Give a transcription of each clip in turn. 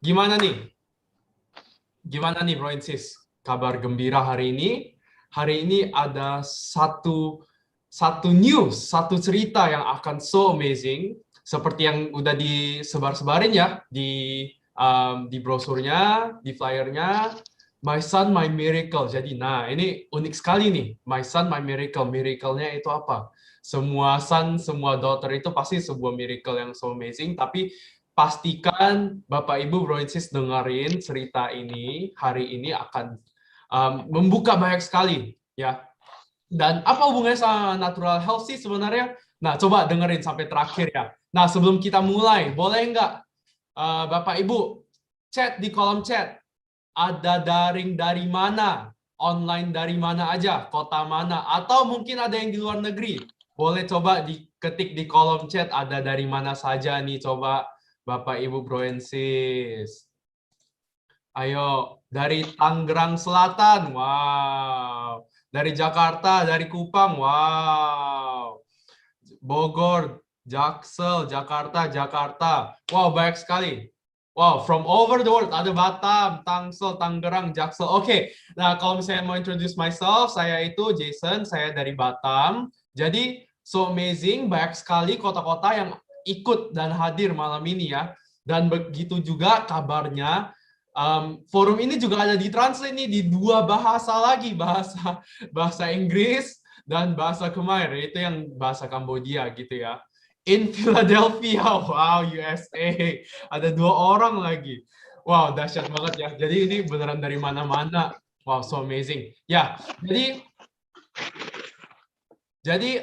Gimana nih? Gimana nih Bro Insis? Kabar gembira hari ini. Hari ini ada satu news, satu cerita yang akan so amazing, seperti yang udah disebar-sebarin ya di brosurnya, di flyernya. My Son, My Miracle. Jadi, nah ini unik sekali nih. My Son, My Miracle. Miracle-nya itu apa? Semua son, semua daughter itu pasti sebuah miracle yang so amazing. Tapi pastikan Bapak Ibu Bro and Sis dengerin cerita ini. Hari ini akan membuka banyak sekali ya. Dan apa hubungannya sama natural health sih sebenarnya? Nah, coba dengerin sampai terakhir ya. Nah, sebelum kita mulai, boleh nggak Bapak Ibu chat di kolom chat? Ada daring dari mana? Online dari mana aja? Kota mana? Atau mungkin ada yang di luar negeri? Boleh coba diketik di kolom chat ada dari mana saja nih coba Bapak Ibu Bro and Sis. Ayo, dari Tangerang Selatan, wow. Dari Jakarta, dari Kupang, wow. Bogor, Jaksel, Jakarta, Jakarta. Wow, banyak sekali. Wow, from over the world. Ada Batam, Tangsel, Tangerang, Jaksel. Oke, nah kalau misalnya mau introduce myself, saya itu Jason, saya dari Batam. Jadi, so amazing, banyak sekali kota-kota yang ikut dan hadir malam ini ya. Dan begitu juga kabarnya, forum ini juga ada ditranslate nih di dua bahasa lagi, bahasa Inggris dan bahasa Khmer, itu yang bahasa Kambodia gitu ya. In Philadelphia, wow, USA, ada dua orang lagi. Wow, dahsyat banget ya. Jadi ini beneran dari mana-mana. Wow, so amazing. Ya, jadi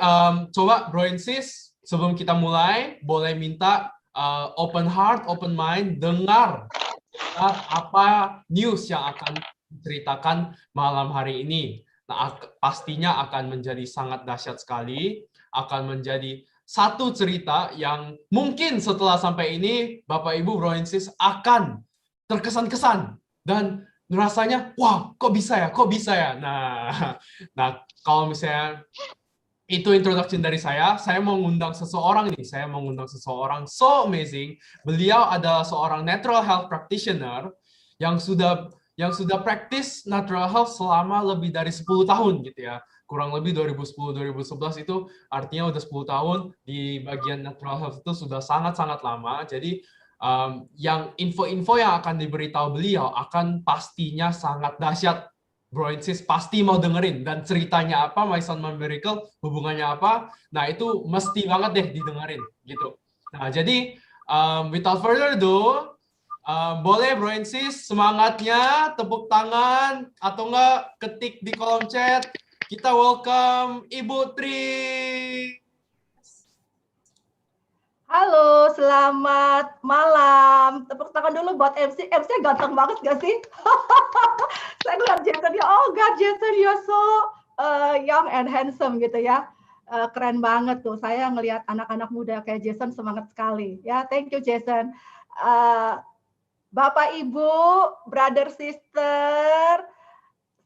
coba Bro and Sis, sebelum kita mulai, boleh minta open heart, open mind, dengar apa news yang akan diceritakan malam hari ini. Nah, pastinya akan menjadi sangat dahsyat sekali, akan menjadi satu cerita yang mungkin setelah sampai ini, Bapak Ibu Bro and Sis akan terkesan-kesan dan rasanya, wah, kok bisa ya, kok bisa ya. Nah, kalau misalnya itu introduction dari saya mau ngundang seseorang nih, saya mau ngundang seseorang so amazing. Beliau adalah seorang natural health practitioner yang sudah practice natural health selama lebih dari 10 tahun gitu ya. Kurang lebih 2010-2011 itu artinya udah 10 tahun di bagian natural health itu sudah sangat-sangat lama. Jadi yang info-info yang akan diberitahu beliau akan pastinya sangat dahsyat. Bro and Sis pasti mau dengerin dan ceritanya apa, My Son My Miracle hubungannya apa. Nah, itu mesti banget deh didengerin gitu. Nah, jadi without further ado, boleh Bro and Sis semangatnya tepuk tangan atau enggak ketik di kolom chat. Kita welcome Ibu Tri. Halo, selamat malam. Tepuk tangan dulu buat MC. MC ganteng banget gak sih? Saya ngeliat Jason, ya, oh God, Jason, you're so young and handsome gitu ya. Keren banget tuh. Saya ngelihat anak-anak muda kayak Jason semangat sekali. Ya, thank you Jason. Bapak, Ibu, brother, sister,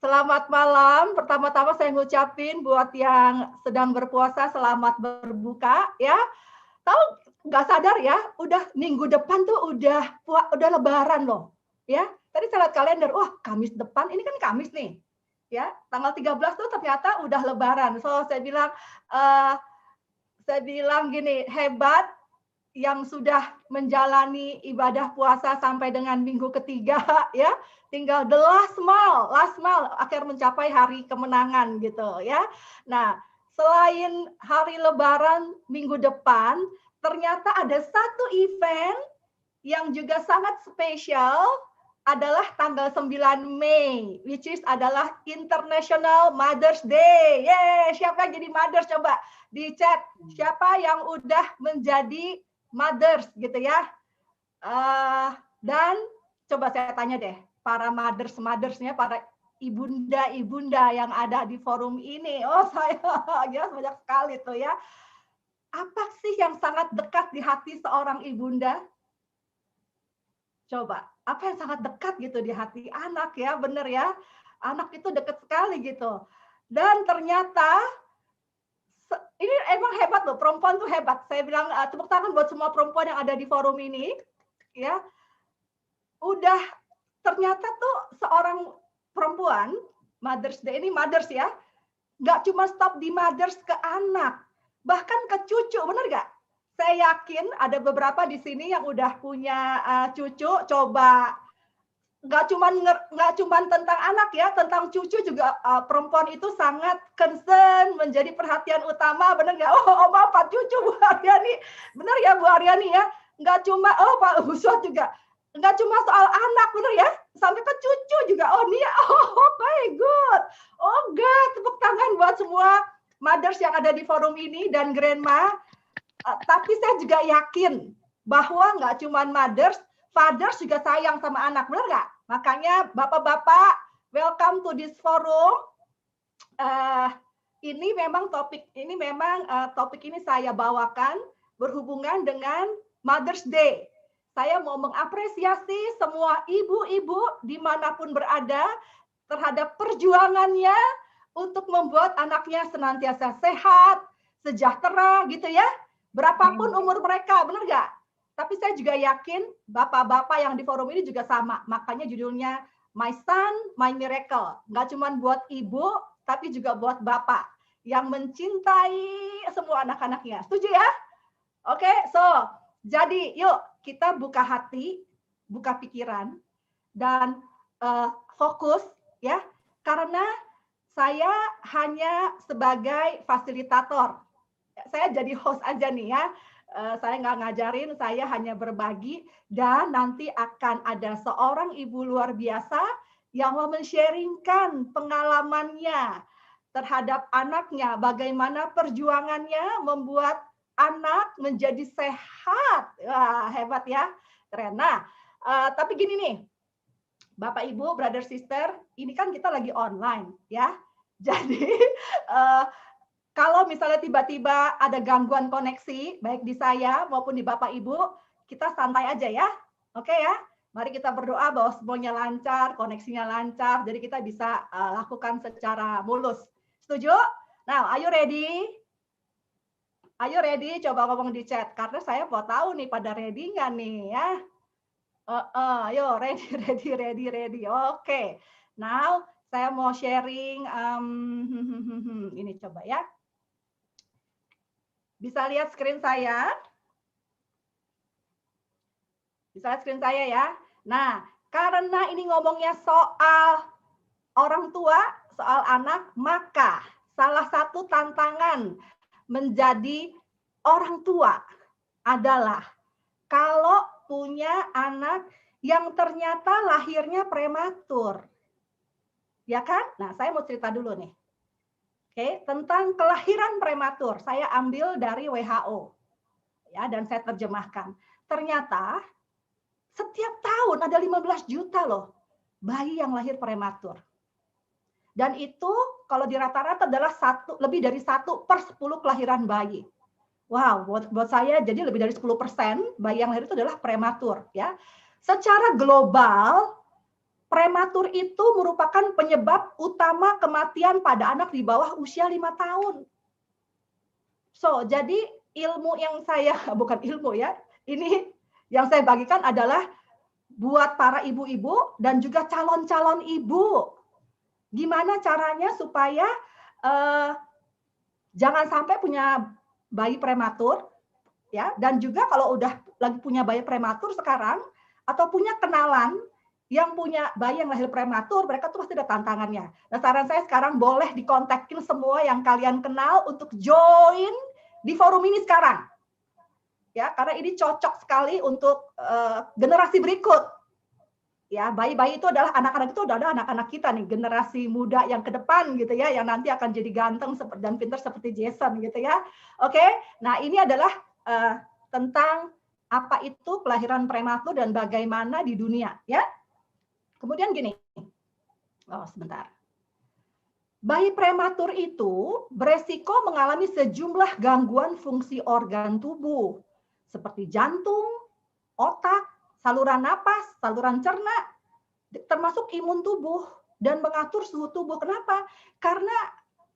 selamat malam. Pertama-tama saya ngucapin buat yang sedang berpuasa, selamat berbuka ya. Tahu nggak sadar ya, udah minggu depan tuh udah Lebaran loh, ya. Tadi saya lihat kalender, wah Kamis depan, ini kan Kamis nih, ya. Tanggal 13 tuh ternyata udah Lebaran. So saya bilang gini, hebat yang sudah menjalani ibadah puasa sampai dengan minggu ketiga, ya. Tinggal the last mile, akhir mencapai hari kemenangan gitu, ya. Nah, selain hari Lebaran minggu depan, ternyata ada satu event yang juga sangat spesial adalah tanggal 9 Mei, which is adalah International Mother's Day. Yeay, siapa yang jadi mothers coba di chat. Siapa yang udah menjadi mothers gitu ya. Dan coba saya tanya deh, para mothers-mothersnya, para ibunda-ibunda yang ada di forum ini. Oh, saya ya banyak sekali tuh ya. Apa sih yang sangat dekat di hati seorang ibunda? Coba, apa yang sangat dekat gitu di hati anak ya, bener ya. Anak itu dekat sekali gitu. Dan ternyata ini emang hebat loh, perempuan tuh hebat. Saya bilang tepuk tangan buat semua perempuan yang ada di forum ini, ya. udah ternyata tuh seorang perempuan, Mother's Day ini mothers ya, nggak cuma stop di mothers ke anak, bahkan ke cucu, bener nggak? Saya yakin ada beberapa di sini yang udah punya cucu, coba nggak cuman tentang anak ya, tentang cucu juga perempuan itu sangat concern, menjadi perhatian utama, bener nggak? Oh, Oma, Pak cucu Bu Aryani, bener ya Bu Aryani ya? Nggak cuma, oh Pak Uswat juga, nggak cuma soal anak, bener ya? Sampai ke cucu juga, oh Nia, oh my good, oh God, tepuk tangan buat semua mothers yang ada di forum ini dan grandma. Tapi saya juga yakin bahwa nggak cuma mothers, fathers juga sayang sama anak, benar nggak? Makanya bapak-bapak, welcome to this forum. Ini memang topik ini saya bawakan berhubungan dengan Mother's Day. Saya mau mengapresiasi semua ibu-ibu dimanapun berada terhadap perjuangannya untuk membuat anaknya senantiasa sehat, sejahtera gitu ya. Berapapun umur mereka, benar nggak? Tapi saya juga yakin bapak-bapak yang di forum ini juga sama. Makanya judulnya My Son, My Miracle. Nggak cuma buat ibu, tapi juga buat bapak yang mencintai semua anak-anaknya. Setuju ya? Oke, so jadi yuk kita buka hati, buka pikiran, dan fokus ya. Karena saya hanya sebagai fasilitator. Saya jadi host aja nih ya. Saya nggak ngajarin, saya hanya berbagi, dan nanti akan ada seorang ibu luar biasa yang mau men-sharingkan pengalamannya terhadap anaknya, bagaimana perjuangannya membuat anak menjadi sehat. Wah, hebat ya, keren. Nah, tapi gini nih, Bapak Ibu, brother sister, ini kan kita lagi online ya. Jadi kalau misalnya tiba-tiba ada gangguan koneksi, baik di saya maupun di Bapak Ibu, kita santai aja ya. Oke ya? Mari kita berdoa bahwa semuanya lancar, koneksinya lancar, jadi kita bisa lakukan secara mulus. Setuju? Now, are you ready? Are you ready? Coba ngomong di chat, karena saya mau tahu nih pada ready nggak nih ya? Ayo, ready. Oke. Now, saya mau sharing, ini coba ya. Bisa lihat screen saya? Bisa lihat screen saya ya? Nah, karena ini ngomongnya soal orang tua, soal anak, maka salah satu tantangan menjadi orang tua adalah kalau punya anak yang ternyata lahirnya prematur. Ya kan? Nah, saya mau cerita dulu nih. Oke, tentang kelahiran prematur, saya ambil dari WHO ya, dan saya terjemahkan. Ternyata setiap tahun ada 15 juta loh bayi yang lahir prematur. Dan itu kalau di rata-rata adalah lebih dari 1 per 10 kelahiran bayi. Wow, buat saya jadi lebih dari 10% bayi yang lahir itu adalah prematur ya. Secara global prematur itu merupakan penyebab utama kematian pada anak di bawah usia 5 tahun. So, jadi ilmu yang saya, bukan ilmu ya, ini yang saya bagikan adalah buat para ibu-ibu dan juga calon-calon ibu. Gimana caranya supaya jangan sampai punya bayi prematur, ya, dan juga kalau udah lagi punya bayi prematur sekarang, atau punya kenalan, yang punya bayi yang lahir prematur, mereka tuh pasti ada tantangannya. Nah, saran saya sekarang boleh dikontakin semua yang kalian kenal untuk join di forum ini sekarang. Ya, karena ini cocok sekali untuk generasi berikut. Ya, bayi-bayi itu adalah anak-anak, itu adalah anak-anak kita nih, generasi muda yang ke depan gitu ya, yang nanti akan jadi ganteng dan pintar seperti Jason gitu ya. Oke. Nah, ini adalah tentang apa itu kelahiran prematur dan bagaimana di dunia ya. Kemudian gini, oh sebentar. Bayi prematur itu beresiko mengalami sejumlah gangguan fungsi organ tubuh, seperti jantung, otak, saluran napas, saluran cerna, termasuk imun tubuh, dan mengatur suhu tubuh. Kenapa? Karena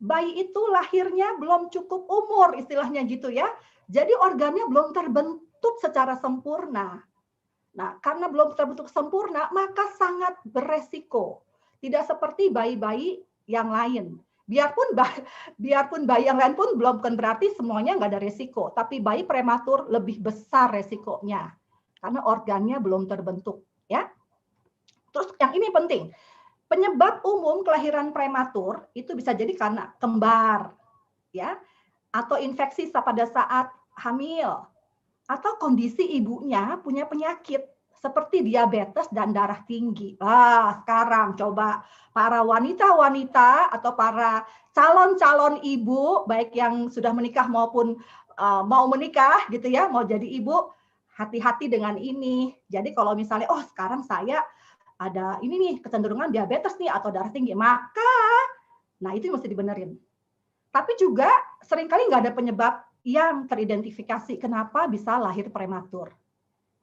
bayi itu lahirnya belum cukup umur, istilahnya gitu ya. Jadi organnya belum terbentuk secara sempurna. Nah, karena belum terbentuk sempurna, maka sangat beresiko. Tidak seperti bayi-bayi yang lain. Biarpun bayi yang lain pun bukan berarti semuanya nggak ada resiko. Tapi bayi prematur lebih besar resikonya. Karena organnya belum terbentuk. Ya. Terus yang ini penting. Penyebab umum kelahiran prematur itu bisa jadi karena kembar. Ya, atau infeksi pada saat hamil. Atau kondisi ibunya punya penyakit seperti diabetes dan darah tinggi. Sekarang coba para wanita-wanita atau para calon-calon ibu, baik yang sudah menikah maupun mau menikah gitu ya, mau jadi ibu, hati-hati dengan ini. Jadi kalau misalnya, oh sekarang saya ada ini nih kecenderungan diabetes nih atau darah tinggi, maka, nah itu mesti dibenerin. Tapi juga seringkali nggak ada penyebab yang teridentifikasi kenapa bisa lahir prematur.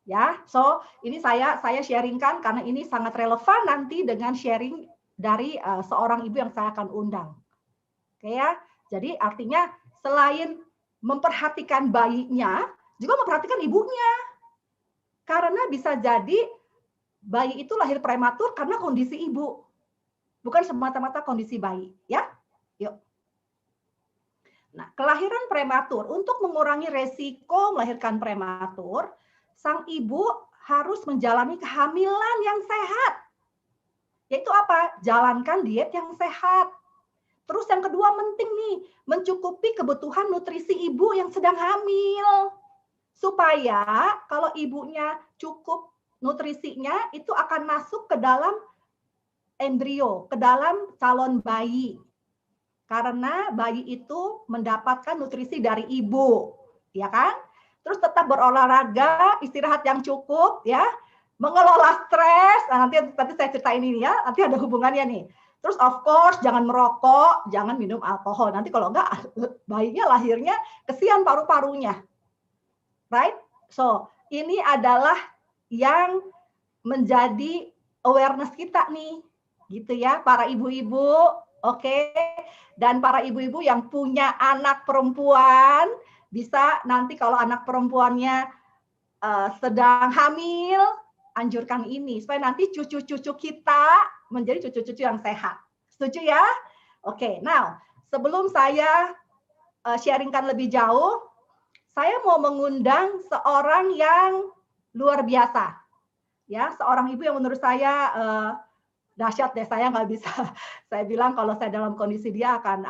Ya, so ini saya sharingkan karena ini sangat relevan nanti dengan sharing dari seorang ibu yang saya akan undang. Oke ya. Jadi artinya selain memperhatikan bayinya, juga memperhatikan ibunya. Karena bisa jadi bayi itu lahir prematur karena kondisi ibu. Bukan semata-mata kondisi bayi, ya. Yuk. Nah, kelahiran prematur, untuk mengurangi resiko melahirkan prematur, sang ibu harus menjalani kehamilan yang sehat. Yaitu apa? Jalankan diet yang sehat. Terus yang kedua penting nih, mencukupi kebutuhan nutrisi ibu yang sedang hamil. Supaya kalau ibunya cukup nutrisinya, itu akan masuk ke dalam embrio, ke dalam calon bayi. Karena bayi itu mendapatkan nutrisi dari ibu, ya kan? Terus tetap berolahraga, istirahat yang cukup, ya, mengelola stres. Nah, nanti saya ceritain ini ya, nanti ada hubungannya nih. Terus of course jangan merokok, jangan minum alkohol. Nanti kalau enggak bayinya lahirnya kesian paru-parunya. Right? So, ini adalah yang menjadi awareness kita nih. Gitu ya, para ibu-ibu. Oke, dan para ibu-ibu yang punya anak perempuan, bisa nanti kalau anak perempuannya sedang hamil, anjurkan ini, supaya nanti cucu-cucu kita menjadi cucu-cucu yang sehat. Setuju ya? Oke, now, sebelum saya sharingkan lebih jauh, saya mau mengundang seorang yang luar biasa. Ya, seorang ibu yang menurut saya dahsyat deh, saya nggak bisa saya bilang kalau saya dalam kondisi dia akan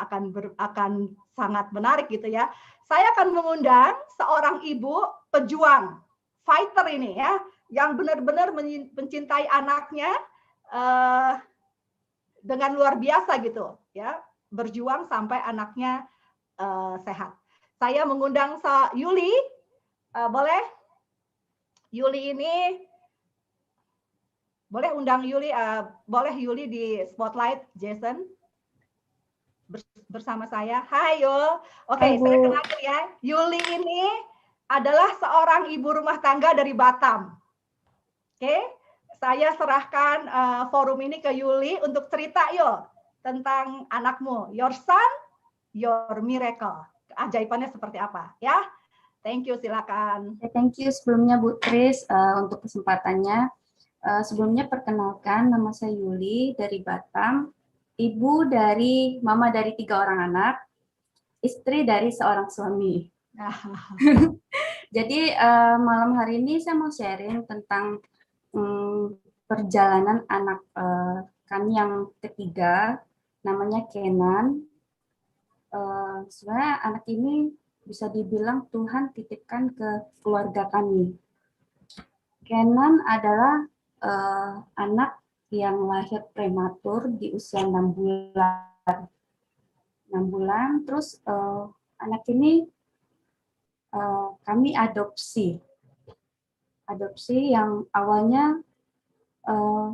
sangat menarik gitu ya. Saya akan mengundang seorang ibu pejuang, fighter ini ya, yang benar-benar mencintai anaknya dengan luar biasa gitu ya, berjuang sampai anaknya sehat. Saya mengundang Yuli, boleh? Yuli ini boleh undang Yuli, boleh Yuli di spotlight, Jason, bersama saya. Hai Yul. Oke, saya kenalkan ya. Yuli ini adalah seorang ibu rumah tangga dari Batam. Oke, saya serahkan forum ini ke Yuli untuk cerita Yul tentang anakmu, your son, your miracle. Keajaibannya seperti apa ya? Thank you, silakan. Thank you sebelumnya Bu Tris untuk kesempatannya. Sebelumnya perkenalkan, nama saya Yuli dari Batam, ibu dari mama dari 3 orang anak, istri dari seorang suami. Jadi malam hari ini saya mau sharing tentang perjalanan anak kami yang ketiga, namanya Kenan. Sebenarnya anak ini bisa dibilang Tuhan titipkan ke keluarga kami. Kenan adalah anak yang lahir prematur di usia 6 bulan. 6 bulan, terus anak ini kami adopsi. Adopsi yang awalnya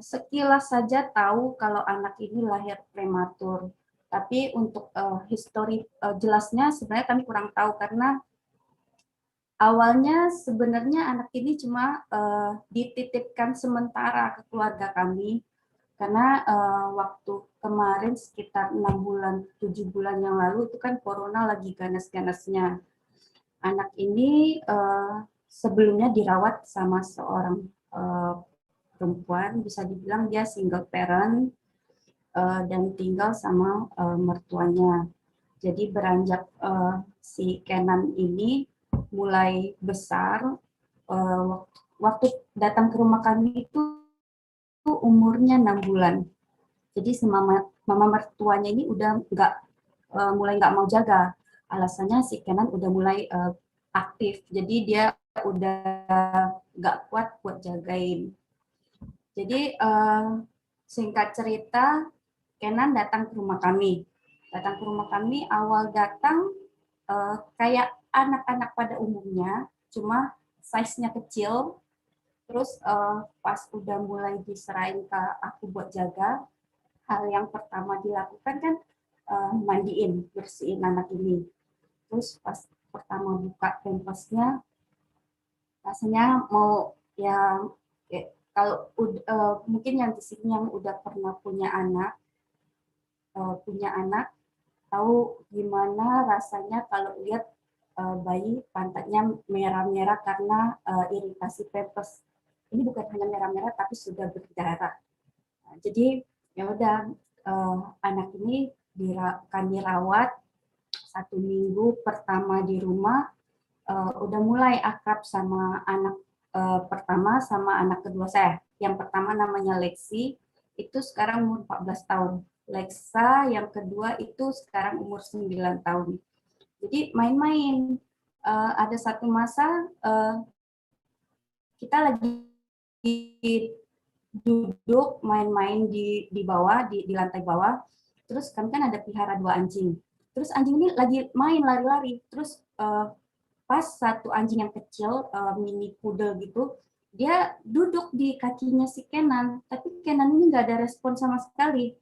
sekilas saja tahu kalau anak ini lahir prematur. Tapi untuk histori jelasnya sebenarnya kami kurang tahu karena awalnya sebenarnya anak ini cuma dititipkan sementara ke keluarga kami karena waktu kemarin sekitar 6 bulan, 7 bulan yang lalu itu kan corona lagi ganas-ganasnya. Anak ini sebelumnya dirawat sama seorang perempuan, bisa dibilang dia single parent dan tinggal sama mertuanya. Jadi beranjak si Kenan ini mulai besar, waktu datang ke rumah kami itu umurnya 6 bulan. Jadi si mama mertuanya ini udah mulai nggak mau jaga. Alasannya si Kenan udah mulai aktif, jadi dia udah nggak kuat buat jagain. Jadi singkat cerita, Kenan datang ke rumah kami. Datang ke rumah kami, awal datang kayak anak-anak pada umumnya, cuma size-nya kecil. Terus pas udah mulai diserahin ke aku buat jaga, hal yang pertama dilakukan kan mandiin, bersihin anak ini. Terus pas pertama buka pampasnya, rasanya mau yang kalau mungkin yang di sini yang udah pernah punya anak tahu gimana rasanya kalau lihat bayi pantatnya merah-merah karena iritasi pampers. Ini bukan hanya merah-merah tapi sudah berdarah. Nah, jadi ya udah anak ini kami rawat 1 minggu pertama di rumah, udah mulai akrab sama anak pertama sama anak kedua saya. Yang pertama namanya Lexi, itu sekarang umur 14 tahun. Lexa yang kedua itu sekarang umur 9 tahun. Jadi main-main. Ada satu masa kita lagi duduk main-main di bawah, di lantai bawah. Terus kami kan ada pelihara 2 anjing. Terus anjing ini lagi main lari-lari. Terus pas satu anjing yang kecil, mini poodle gitu, dia duduk di kakinya si Kenan. Tapi Kenan ini nggak ada respon sama sekali.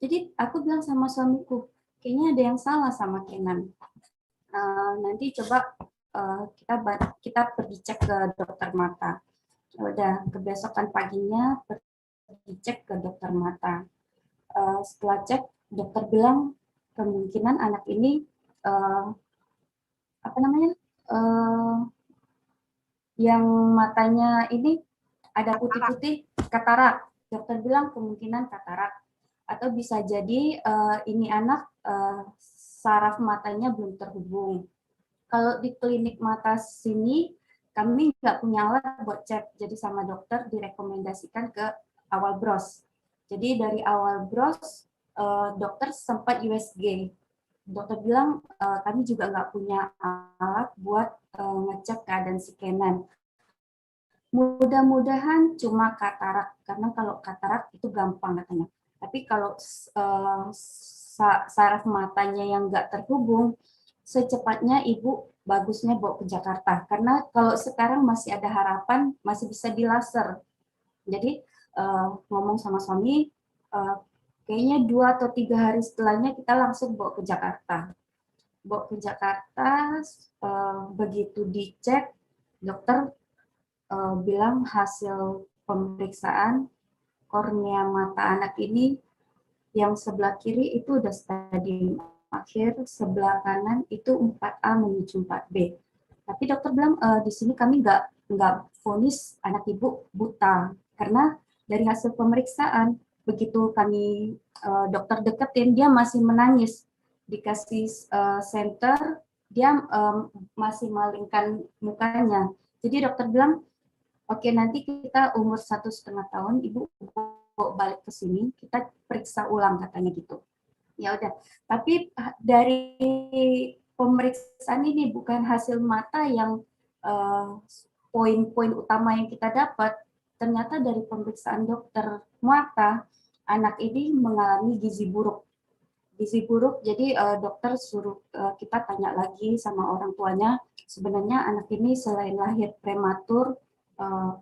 Jadi aku bilang sama suamiku, kayaknya ada yang salah sama Kenan. Nanti coba kita pergi cek ke dokter mata. Udah kebesokan paginya pergi cek ke dokter mata. Setelah cek, dokter bilang kemungkinan anak ini yang matanya ini ada putih-putih, katarak. Dokter bilang kemungkinan katarak. Atau bisa jadi ini anak saraf matanya belum terhubung. Kalau di klinik mata sini, kami nggak punya alat buat cek, jadi sama dokter direkomendasikan ke awal bros. Jadi dari awal bros, dokter sempat USG. Dokter bilang kami juga nggak punya alat buat ngecek keadaan si Kenan. Mudah-mudahan cuma katarak, karena kalau katarak itu gampang katanya. Tapi kalau saraf matanya yang nggak terhubung, secepatnya ibu bagusnya bawa ke Jakarta. Karena kalau sekarang masih ada harapan, masih bisa di laser. Jadi ngomong sama suami, kayaknya 2 atau 3 hari setelahnya kita langsung bawa ke Jakarta. Bawa ke Jakarta, begitu dicek, dokter bilang hasil pemeriksaan kornea mata anak ini yang sebelah kiri itu udah stadium akhir, sebelah kanan itu 4A menuju 4B. Tapi dokter bilang di sini kami nggak vonis anak ibu buta, karena dari hasil pemeriksaan begitu kami dokter deketin dia masih menangis, dikasih senter dia masih malingkan mukanya. Jadi dokter bilang oke, nanti kita umur 1,5 tahun, ibu balik ke sini, kita periksa ulang katanya gitu. Ya udah. Tapi dari pemeriksaan ini bukan hasil mata yang poin-poin utama yang kita dapat. Ternyata dari pemeriksaan dokter mata, anak ini mengalami gizi buruk. Gizi buruk, jadi dokter suruh kita tanya lagi sama orang tuanya, sebenarnya anak ini selain lahir prematur,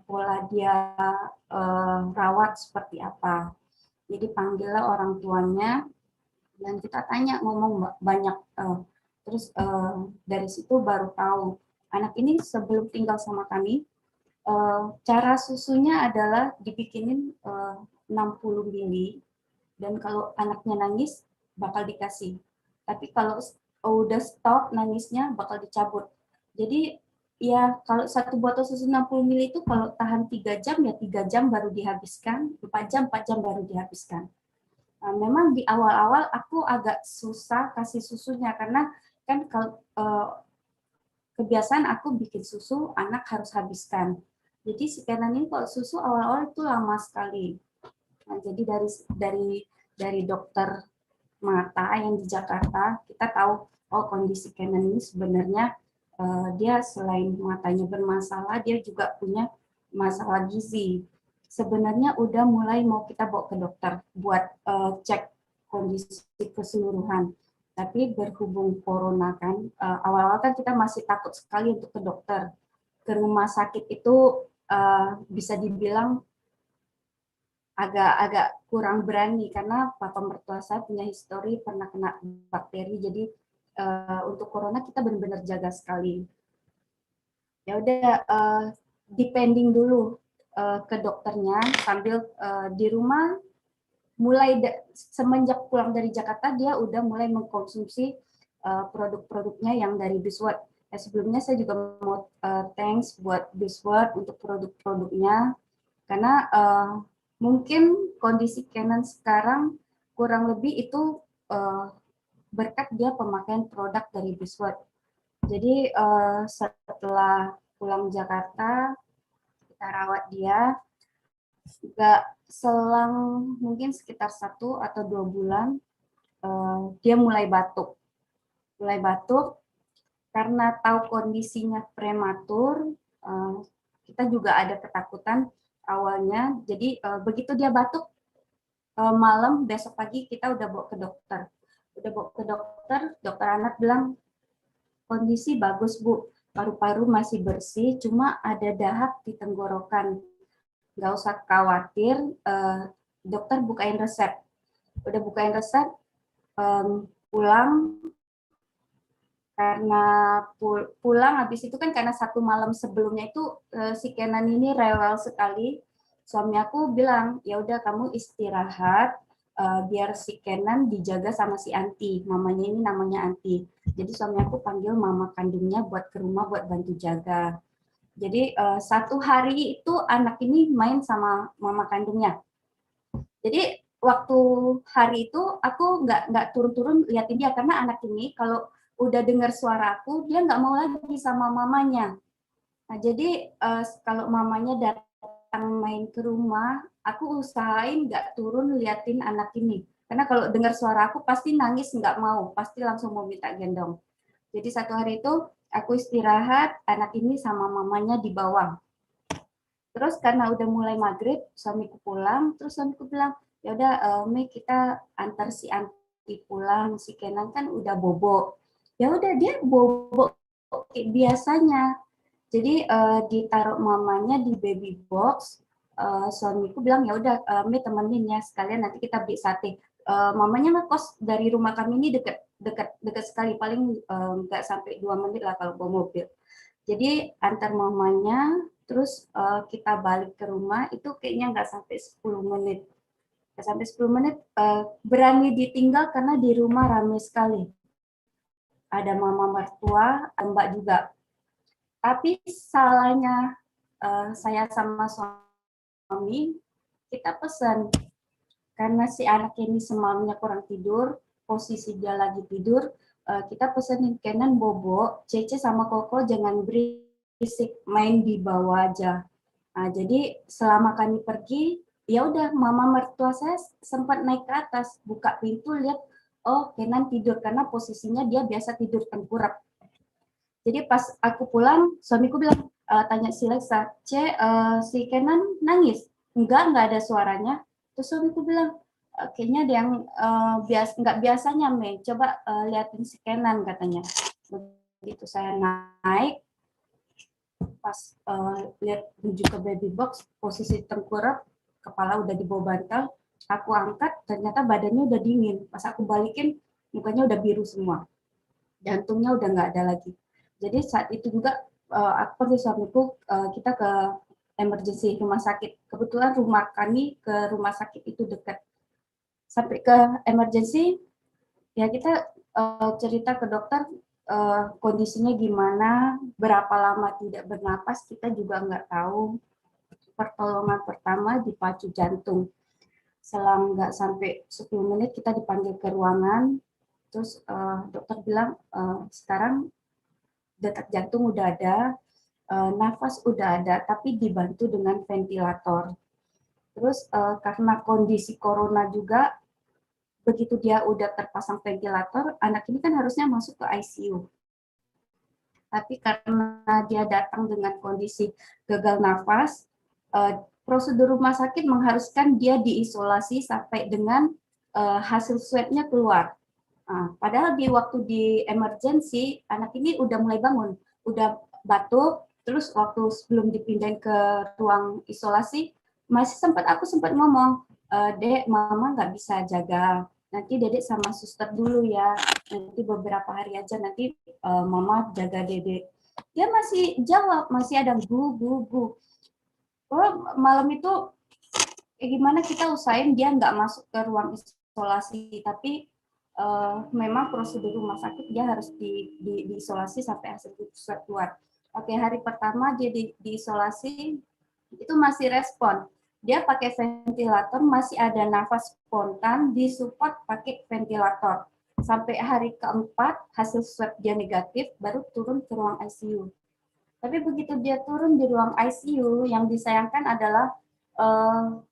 pola dia rawat seperti apa. Jadi panggillah orang tuanya dan kita tanya, ngomong banyak. Terus dari situ baru tahu anak ini sebelum tinggal sama kami, cara susunya adalah dibikinin 60 mili dan kalau anaknya nangis bakal dikasih. Tapi kalau udah stop nangisnya bakal dicabut. Jadi ya kalau satu botol susu 60 ml itu kalau tahan 3 jam ya 3 jam baru dihabiskan, 4 jam baru dihabiskan. Memang di awal-awal aku agak susah kasih susunya karena kan kalau kebiasaan aku bikin susu anak harus habiskan. Jadi sekarang ini kalau susu awal-awal itu lama sekali. Nah, jadi dari dokter mata yang di Jakarta kita tahu oh kondisi Canon ini sebenarnya dia selain matanya bermasalah dia juga punya masalah gizi. Sebenarnya udah mulai mau kita bawa ke dokter buat cek kondisi keseluruhan. Tapi berhubung corona kan awal-awal kan kita masih takut sekali untuk ke dokter. Ke rumah sakit itu bisa dibilang agak kurang berani karena papa mertua saya punya histori pernah kena bakteri, jadi untuk corona kita benar-benar jaga sekali. Ya udah depending dulu ke dokternya sambil di rumah mulai semenjak pulang dari Jakarta dia udah mulai mengkonsumsi produk-produknya yang dari Bisword. Sebelumnya saya juga mau thanks buat Bisword untuk produk-produknya karena mungkin kondisi Canon sekarang kurang lebih itu berkat dia pemakaian produk dari Bisword. Jadi setelah pulang Jakarta kita rawat dia, nggak selang mungkin sekitar 1 atau 2 bulan dia mulai batuk karena tahu kondisinya prematur. Kita juga ada ketakutan awalnya, jadi begitu dia batuk malam besok pagi kita udah bawa ke dokter. Dokter anak bilang kondisi bagus Bu, paru-paru masih bersih, cuma ada dahak di tenggorokan. Nggak usah khawatir, dokter bukain resep. Udah bukain resep, pulang, karena pulang habis itu kan karena 1 malam sebelumnya itu si Kenan ini rewel sekali. Suami aku bilang, ya udah kamu istirahat, biar si Kenan dijaga sama si Anti. Mamanya ini namanya Anti. Jadi suami aku panggil mama kandungnya buat ke rumah buat bantu jaga. Jadi 1 hari itu anak ini main sama mama kandungnya. Jadi waktu hari itu aku nggak turun-turun liatin dia karena anak ini kalau udah dengar suara aku dia nggak mau lagi sama mamanya. Nah jadi kalau mamanya datang main ke rumah, aku usahain nggak turun liatin anak ini. Karena kalau dengar suara aku pasti nangis nggak mau, pasti langsung mau minta gendong. Jadi 1 hari itu aku istirahat, anak ini sama mamanya di bawah. Terus karena udah mulai maghrib, suamiku pulang, terus suamiku bilang, ya udah Mei kita antar si Anti pulang, si Kenan kan udah bobo. Ya udah dia bobo kayak biasanya. Jadi ditaruh mamanya di baby box. Suamiku bilang ya udah Mei temenin ya sekalian nanti kita beli sate. Mamanya ngekos dari rumah kami ini dekat sekali, paling nggak sampai 2 menit lah kalau bawa mobil. Jadi antar mamanya, terus kita balik ke rumah itu kayaknya nggak sampai 10 menit. Nggak sampai 10 menit berani ditinggal karena di rumah ramai sekali. Ada mama mertua, ada mbak juga. Tapi salahnya saya sama suami, kita pesan. Karena si anak ini semalamnya kurang tidur, posisi dia lagi tidur, kita pesenin Kenan bobo, Cece sama Koko jangan berisik, main di bawah aja. Nah, jadi selama kami pergi, ya udah mama mertua saya sempat naik ke atas, buka pintu lihat, oh Kenan tidur karena posisinya dia biasa tidur tengkurap. Jadi pas aku pulang, suamiku bilang, tanya si Lexa, si Kenan nangis? Enggak ada suaranya. Terus suamiku bilang, kayaknya ada yang nggak biasanya, Mei. Coba liatin si Kenan katanya. Begitu saya naik, pas lihat menuju ke baby box, posisi tengkurap, kepala udah di bawah bantal, aku angkat, ternyata badannya udah dingin. Pas aku balikin, mukanya udah biru semua. Jantungnya udah nggak ada lagi. Jadi saat itu juga aku pergi suamiku, kita ke emergency rumah sakit. Kebetulan rumah kami ke rumah sakit itu dekat. Sampai ke emergency, ya kita cerita ke dokter, kondisinya gimana, berapa lama tidak bernapas, kita juga nggak tahu. Pertolongan pertama dipacu jantung. Selang nggak sampai 10 menit kita dipanggil ke ruangan, terus dokter bilang sekarang detak jantung udah ada, nafas udah ada, tapi dibantu dengan ventilator. Terus karena kondisi corona juga, begitu dia udah terpasang ventilator, anak ini kan harusnya masuk ke ICU. Tapi karena dia datang dengan kondisi gagal nafas, prosedur rumah sakit mengharuskan dia diisolasi sampai dengan hasil swab-nya keluar. Padahal di waktu di emergency, anak ini udah mulai bangun, udah batuk, terus waktu sebelum dipindahin ke ruang isolasi, aku sempat ngomong, Dek, Mama nggak bisa jaga, nanti Dedek sama suster dulu ya, nanti beberapa hari aja, nanti Mama jaga Dedek. Dia masih jawab, masih ada gu. Oh, malam itu gimana kita usahain dia nggak masuk ke ruang isolasi, tapi memang prosedur rumah sakit dia harus diisolasi sampai hasil swab keluar. Oke, hari pertama dia diisolasi itu masih respon. Dia pakai ventilator, masih ada nafas spontan, disupport pakai ventilator. Sampai hari keempat hasil swab dia negatif, baru turun ke ruang ICU. Tapi begitu dia turun di ruang ICU, yang disayangkan adalah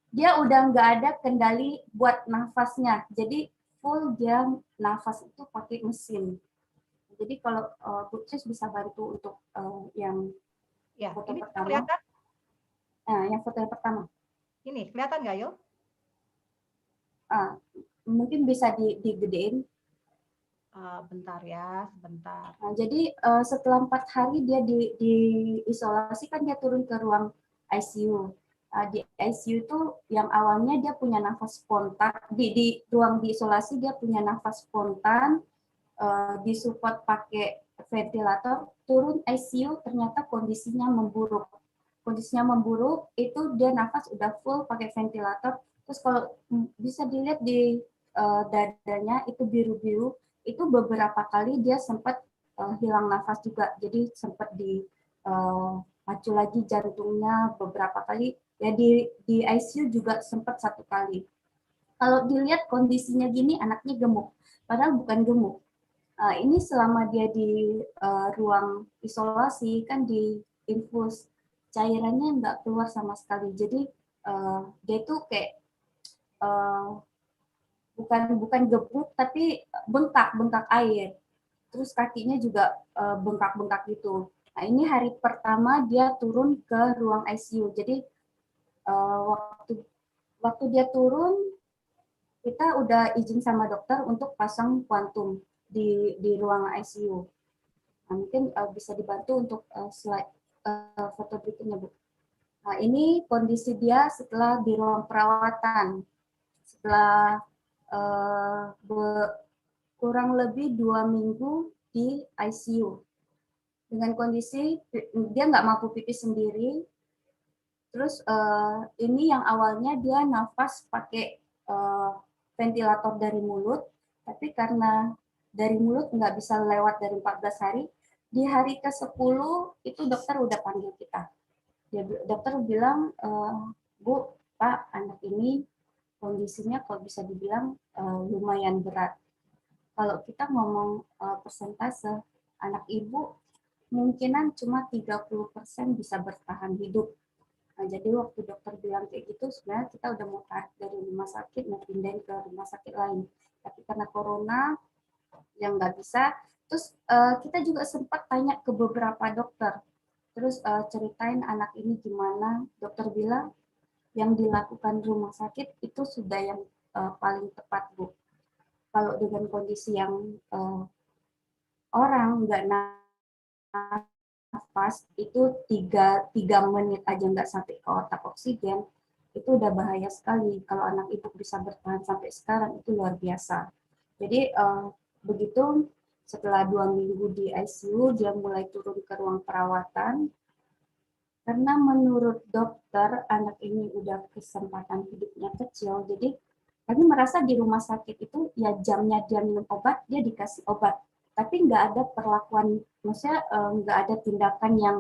dia udah nggak ada kendali buat nafasnya. Jadi full dia nafas itu pakai mesin. Jadi kalau Bu Tris bisa bantu untuk yang foto ini pertama. Kelihatan? Nah, yang foto yang pertama. Ini kelihatan nggak, Yo? Mungkin bisa digedein. Bentar ya, sebentar. Nah, jadi setelah 4 hari dia diisolasi, kan dia turun ke ruang ICU. Di ICU itu yang awalnya dia punya nafas spontan, di ruang diisolasi dia punya nafas spontan, disupport pakai ventilator, turun ICU ternyata kondisinya memburuk. Kondisinya memburuk itu dia nafas udah full pakai ventilator, terus kalau bisa dilihat di dadanya itu biru-biru, itu beberapa kali dia sempat hilang nafas juga, jadi sempat dipacu lagi jantungnya beberapa kali. Ya di ICU juga sempat 1 kali. Kalau dilihat kondisinya gini, anaknya gemuk, padahal bukan gemuk. Ini selama dia di ruang isolasi kan di infus, cairannya nggak keluar sama sekali. Jadi dia tuh kayak bukan gebuk tapi bengkak air. Terus kakinya juga bengkak-bengkak gitu. Nah, ini hari pertama dia turun ke ruang ICU. Jadi waktu dia turun, kita udah izin sama dokter untuk pasang kuantum di ruang ICU. Nah, mungkin bisa dibantu untuk slide foto berikutnya, Bu. Nah, ini kondisi dia setelah di ruang perawatan. Setelah kurang lebih 2 minggu di ICU. Dengan kondisi dia nggak mampu pipis sendiri. Terus ini yang awalnya dia nafas pakai ventilator dari mulut, tapi karena dari mulut nggak bisa lewat dari 14 hari, di hari ke-10 itu dokter udah panggil kita. Dokter bilang, Bu, Pak, anak ini kondisinya kalau bisa dibilang lumayan berat. Kalau kita ngomong persentase, anak ibu kemungkinan cuma 30% bisa bertahan hidup. Nah, jadi waktu dokter bilang kayak gitu, sebenarnya kita udah mau tarik dari rumah sakit, mau pindahin ke rumah sakit lain. Tapi karena corona, yang nggak bisa. Terus kita juga sempat tanya ke beberapa dokter. Terus ceritain anak ini gimana. Dokter bilang, yang dilakukan rumah sakit itu sudah yang paling tepat, Bu. Kalau dengan kondisi yang orang nggak nafas itu 3 menit aja nggak sampai ke otak oksigen, itu udah bahaya sekali. Kalau anak itu bisa bertahan sampai sekarang itu luar biasa. Jadi begitu setelah 2 minggu di ICU dia mulai turun ke ruang perawatan. Karena menurut dokter anak ini udah kesempatan hidupnya kecil, jadi kami merasa di rumah sakit itu ya jamnya dia minum obat dia dikasih obat. tapi nggak ada perlakuan, maksudnya nggak ada tindakan yang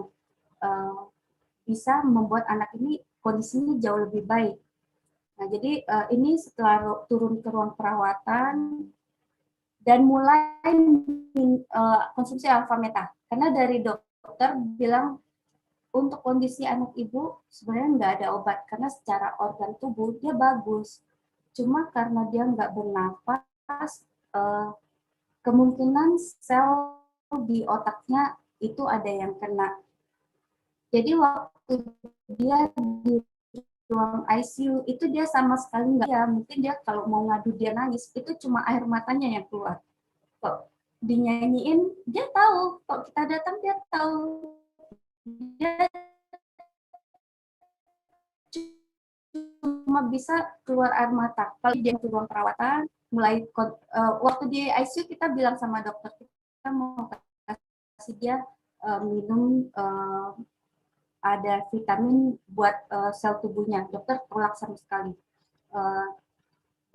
bisa membuat anak ini kondisinya jauh lebih baik. Nah, jadi ini setelah turun ke ruang perawatan dan mulai konsumsi alfa meta, karena dari dokter bilang untuk kondisi anak ibu sebenarnya nggak ada obat karena secara organ tubuh dia bagus, cuma karena dia nggak bernafas, kemungkinan sel di otaknya itu ada yang kena. Jadi waktu dia di ruang ICU itu dia sama sekali nggak, ya mungkin dia kalau mau ngadu dia nangis itu cuma air matanya yang keluar. Kok dinyanyiin dia tahu, kok kita datang dia tahu, dia cuma bisa keluar air mata. Kalau dia ke ruang perawatan, mulai waktu di ICU kita bilang sama dokter kita mau kasih dia minum ada vitamin buat sel tubuhnya. Dokter tolak sama sekali.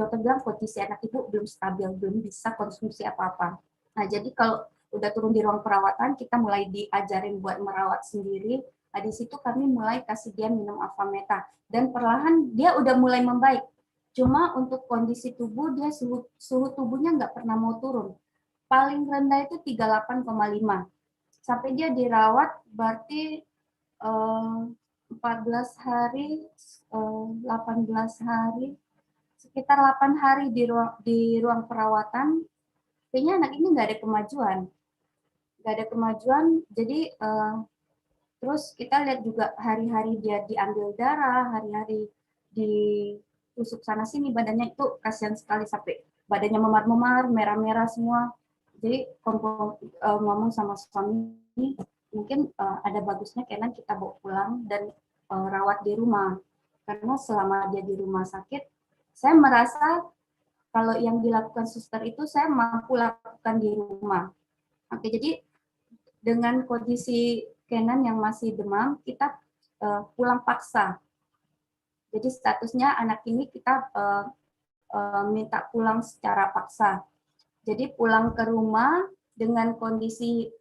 Dokter bilang kondisi anak ibu belum stabil, belum bisa konsumsi apa-apa. Nah, jadi kalau udah turun di ruang perawatan, kita mulai diajarin buat merawat sendiri. Nah, di situ kami mulai kasih dia minum alfa meta. Dan perlahan dia udah mulai membaik. Cuma untuk kondisi tubuh, dia suhu tubuhnya nggak pernah mau turun. Paling rendah itu 38,5. Sampai dia dirawat, berarti 14 hari, 18 hari, sekitar 8 hari di ruang perawatan, kayaknya anak ini nggak ada kemajuan, jadi terus kita lihat juga hari-hari dia diambil darah, hari-hari ditusuk sana sini, badannya itu kasihan sekali sampai badannya memar-memar, merah-merah semua. Jadi ngomong sama suami, mungkin ada bagusnya Kenan kita bawa pulang dan rawat di rumah, karena selama dia di rumah sakit, saya merasa kalau yang dilakukan suster itu saya mampu lakukan di rumah. Oke, jadi dengan kondisi Kenan yang masih demam, kita pulang paksa. Jadi statusnya anak ini kita minta pulang secara paksa. Jadi pulang ke rumah dengan kondisi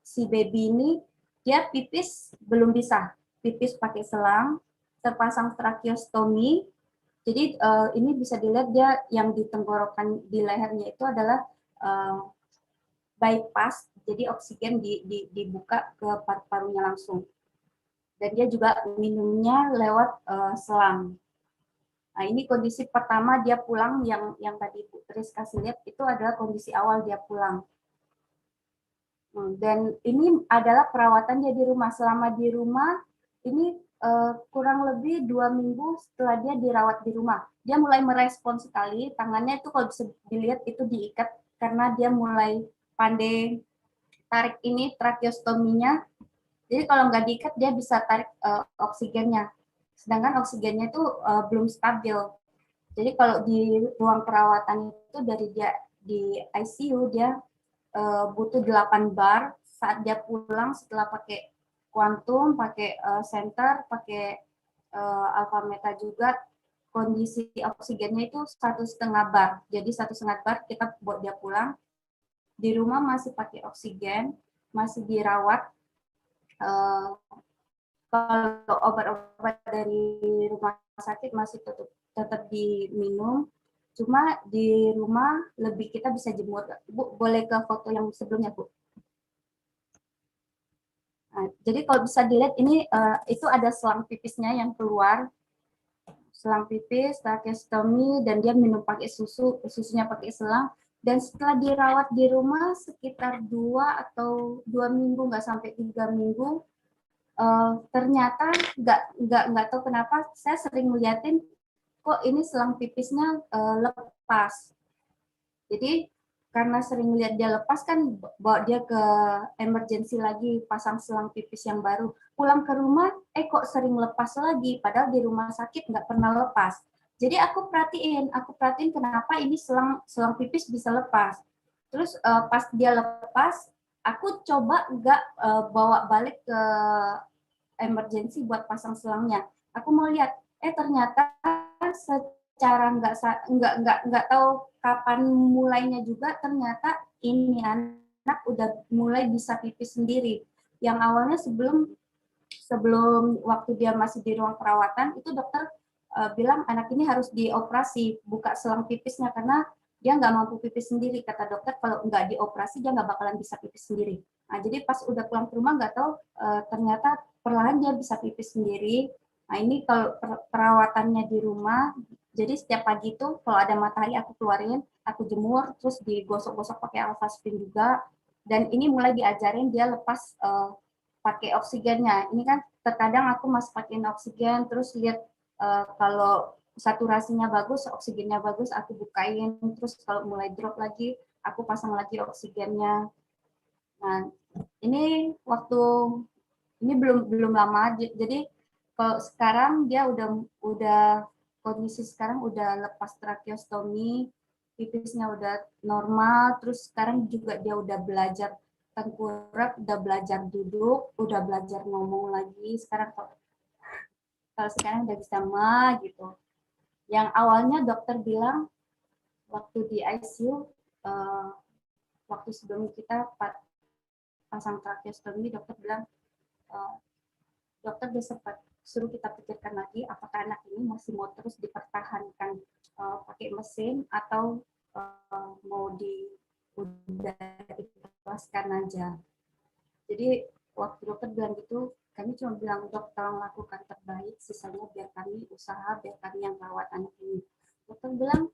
si baby ini, dia pipis belum bisa, pipis pakai selang, terpasang tracheostomy. Jadi ini bisa dilihat dia yang di tenggorokan di lehernya itu adalah bypass, jadi oksigen dibuka ke paru-parunya langsung. Dan dia juga minumnya lewat selang. Nah, ini kondisi pertama dia pulang yang tadi Bu Tris kasih lihat itu adalah kondisi awal dia pulang. Dan ini adalah perawatan dia di rumah. Selama di rumah ini kurang lebih 2 minggu setelah dia dirawat di rumah, dia mulai merespon sekali. Tangannya itu kalau bisa dilihat itu diikat karena dia mulai pandai tarik ini tracheostominya. Jadi kalau nggak diikat dia bisa tarik oksigennya. Sedangkan oksigennya itu belum stabil. Jadi kalau di ruang perawatan itu dari dia di ICU dia butuh 8 bar. Saat dia pulang setelah pakai kuantum, pakai center, pakai alfa meta juga, kondisi oksigennya itu 1,5 bar. Jadi 1,5 bar kita buat dia pulang. Di rumah masih pakai oksigen, masih dirawat. Kalau obat-obat dari rumah sakit masih tetap diminum, cuma di rumah lebih kita bisa jemur. Bu, boleh ke foto yang sebelumnya, Bu? Nah, jadi kalau bisa dilihat ini itu ada selang pipisnya yang keluar, selang pipis, tracheostomy, dan dia minum pakai susunya pakai selang. Dan setelah dirawat di rumah sekitar 2 atau 2 minggu, nggak sampai 3 minggu, ternyata nggak tahu kenapa saya sering ngeliatin kok ini selang pipisnya lepas. Jadi karena sering lihat dia lepas kan bawa dia ke emergency lagi, pasang selang pipis yang baru. Pulang ke rumah kok sering lepas lagi, padahal di rumah sakit nggak pernah lepas. Jadi aku perhatiin kenapa ini selang pipis bisa lepas. Terus pas dia lepas, aku coba nggak bawa balik ke emergency buat pasang selangnya. Aku mau lihat, ternyata secara nggak tahu kapan mulainya juga, ternyata ini anak udah mulai bisa pipis sendiri. Yang awalnya sebelum waktu dia masih di ruang perawatan itu dokter bilang anak ini harus dioperasi, buka selang pipisnya karena dia nggak mampu pipis sendiri. Kata dokter kalau nggak dioperasi dia nggak bakalan bisa pipis sendiri. Nah, jadi pas udah pulang ke rumah nggak tahu ternyata perlahan dia bisa pipis sendiri. Nah, ini kalau perawatannya di rumah, jadi setiap pagi itu kalau ada matahari aku keluarin, aku jemur, terus digosok-gosok pakai alfasfin juga. Dan ini mulai diajarin dia lepas pakai oksigennya. Ini kan terkadang aku masih pakai oksigen, terus lihat kalau saturasinya bagus, oksigennya bagus, aku bukain. Terus kalau mulai drop lagi, aku pasang lagi oksigennya. Nah, ini ini belum lama. Jadi kalau sekarang dia udah kondisi sekarang udah lepas tracheostomi, pipisnya udah normal. Terus sekarang juga dia udah belajar tengkurap, udah belajar duduk, udah belajar ngomong lagi. Kalau sekarang udah bisa gitu. Yang awalnya dokter bilang waktu di ICU, waktu sebelum kita pasang tracheostomi, dokter bilang, dokter udah sempat suruh kita pikirkan lagi apakah anak ini masih mau terus dipertahankan pakai mesin atau mau udah dilepaskan aja. Jadi waktu dokter bilang gitu, kami cuma bilang, dok tolong lakukan terbaik, sisanya biar kami usaha, biar kami yang rawat anak ini. Dokter bilang,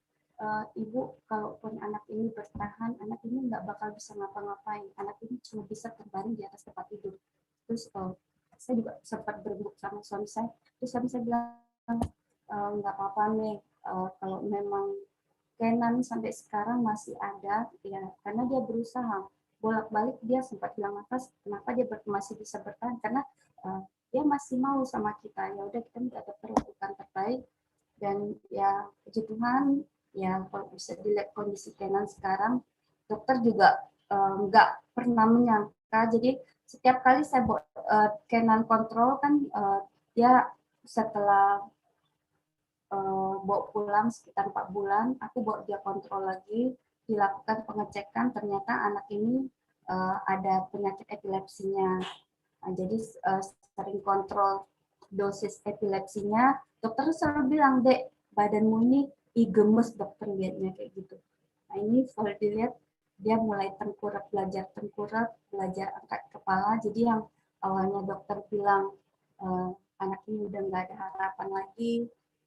ibu kalaupun anak ini bertahan, anak ini nggak bakal bisa ngapa-ngapain, anak ini cuma bisa terbaring di atas tempat tidur. Terus saya juga sempat berembuk sama suami saya, terus suami saya bilang, nggak apa-apa nih, kalau memang Kenan sampai sekarang masih ada, ya karena dia berusaha bolak-balik, dia sempat hilang nafas, kenapa dia masih bisa bertahan, karena dia masih mau sama kita. Ya udah, kita minta dokter lakukan terbaik, dan ya puji Tuhan, ya kalau bisa dilihat kondisi Kenan sekarang, dokter juga nggak pernah menyangka. Jadi setiap kali saya bawa Kenan kontrol kan, dia setelah bawa pulang sekitar 4 bulan, aku bawa dia kontrol lagi, dilakukan pengecekan, ternyata anak ini ada penyakit epilepsinya. Nah, jadi sering kontrol dosis epilepsinya, dokter selalu bilang, dek, badanmu ini gemes, dokter lihatnya kayak gitu. Nah, ini kalau dilihat, dia mulai belajar tengkurap, belajar angkat kepala, jadi yang awalnya dokter bilang, anak ini udah nggak ada harapan lagi,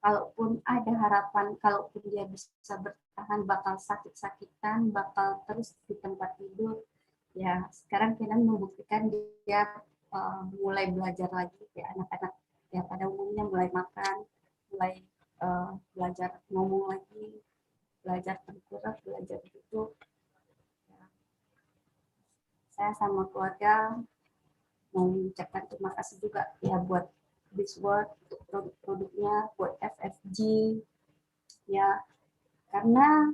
kalaupun ada harapan, kalaupun dia bisa bertahan, bakal sakit-sakitan, bakal terus di tempat tidur. Ya, sekarang Kenan membuktikan dia mulai belajar lagi, ya anak-anak ya pada umumnya mulai makan, mulai belajar ngomong lagi, belajar tengkurap, belajar duduk. Ya. Saya sama keluarga mau mengucapkan terima kasih juga ya buat This World, untuk produk-produknya, buat FFG, ya karena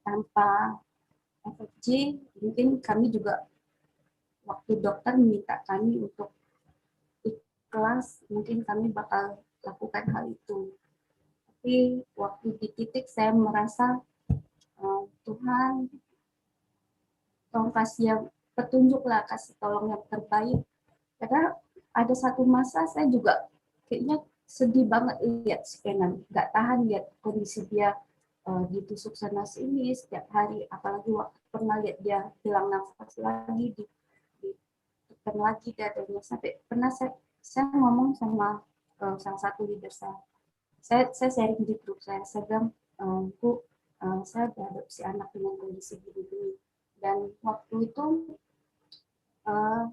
tanpa FFG mungkin kami juga, waktu dokter meminta kami untuk ikhlas, mungkin kami bakal lakukan hal itu. Tapi waktu di titik saya merasa Tuhan tolong kasih yang petunjuk lah, kasih tolong yang terbaik, karena ada satu masa saya juga kayaknya sedih banget lihat si Kenan, nggak tahan lihat kondisi dia ditusuk sana sini setiap hari, apalagi waktu pernah lihat dia hilang nafas lagi, ditekan lagi dadanya, sampai pernah saya ngomong sama salah satu leader saya sharing di grup saya bilang, Bu, saya beradopsi anak dengan kondisi gini, dan waktu itu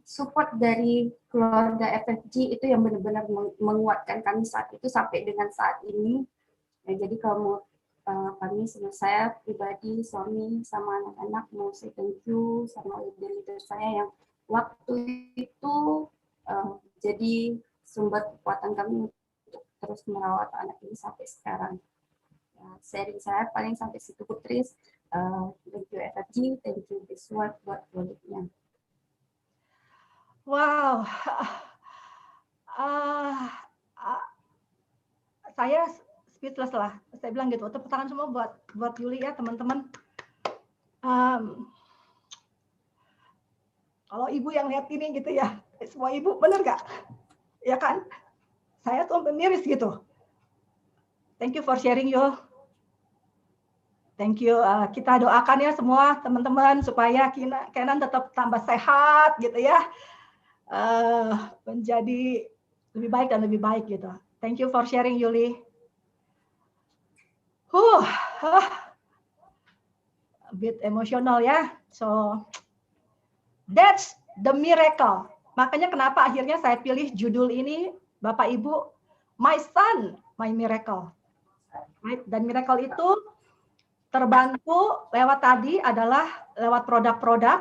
support dari keluarga FFG itu yang benar-benar menguatkan kami saat itu sampai dengan saat ini. Ya, jadi kalau kami, saya pribadi, suami, sama anak-anak mau say thank you sama leader-leader saya yang waktu itu jadi sumber kekuatan kami untuk terus merawat anak ini sampai sekarang. Ya, sharing saya paling sampai situ, Putris. Thank you FFG, thank you This World buat produknya. Wow, saya speechless lah. Saya bilang gitu. Tepuk tangan semua buat Yuli ya teman-teman. Kalau ibu yang lihat ini gitu ya, semua ibu bener nggak? Ya kan? Saya tuh miris gitu. Thank you for sharing Yul. Thank you. Kita doakan ya semua teman-teman supaya Kenan tetap tambah sehat gitu ya. Menjadi lebih baik dan lebih baik gitu. Thank you for sharing Yuli. A bit emotional ya. So that's the miracle. Makanya kenapa akhirnya saya pilih judul ini, Bapak Ibu, My Son, My Miracle. Right? Dan miracle itu terbantu lewat tadi adalah lewat produk-produk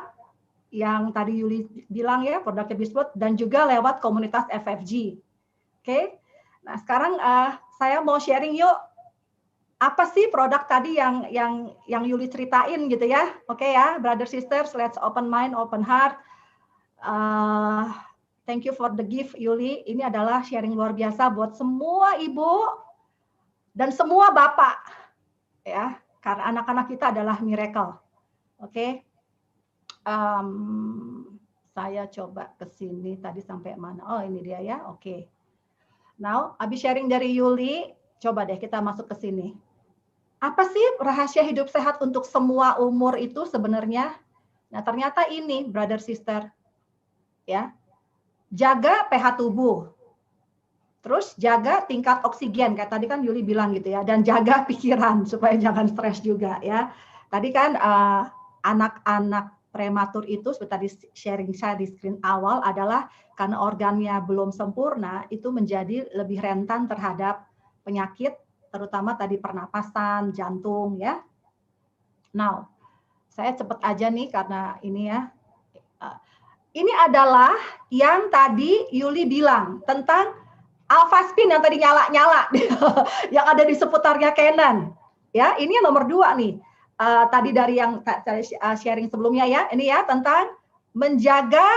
yang tadi Yuli bilang ya, produknya Biswood, dan juga lewat komunitas FFG. Oke, nah sekarang saya mau sharing yuk, apa sih produk tadi yang Yuli ceritain gitu ya. Oke ya, brother sisters, let's open mind, open heart. Thank you for the gift Yuli. Ini adalah sharing luar biasa buat semua ibu dan semua bapak ya, karena anak-anak kita adalah miracle. Oke. Saya coba ke sini tadi sampai mana? Oh, ini dia ya. Oke. Now, habis sharing dari Yuli, coba deh kita masuk ke sini. Apa sih rahasia hidup sehat untuk semua umur itu sebenarnya? Nah, ternyata ini, brother sister. Ya. Jaga pH tubuh. Terus jaga tingkat oksigen, kayak tadi kan Yuli bilang gitu ya, dan jaga pikiran supaya jangan stres juga ya. Tadi kan anak-anak prematur itu seperti tadi sharing saya di screen awal adalah karena organnya belum sempurna, itu menjadi lebih rentan terhadap penyakit, terutama tadi pernapasan, jantung ya. Now, saya cepat aja nih karena ini ya. Ini adalah yang tadi Yuli bilang tentang alpha spin yang tadi nyala-nyala yang ada di seputarnya Kenan. Ya, ini yang nomor 2 nih. Tadi dari yang sharing sebelumnya ya, ini ya tentang menjaga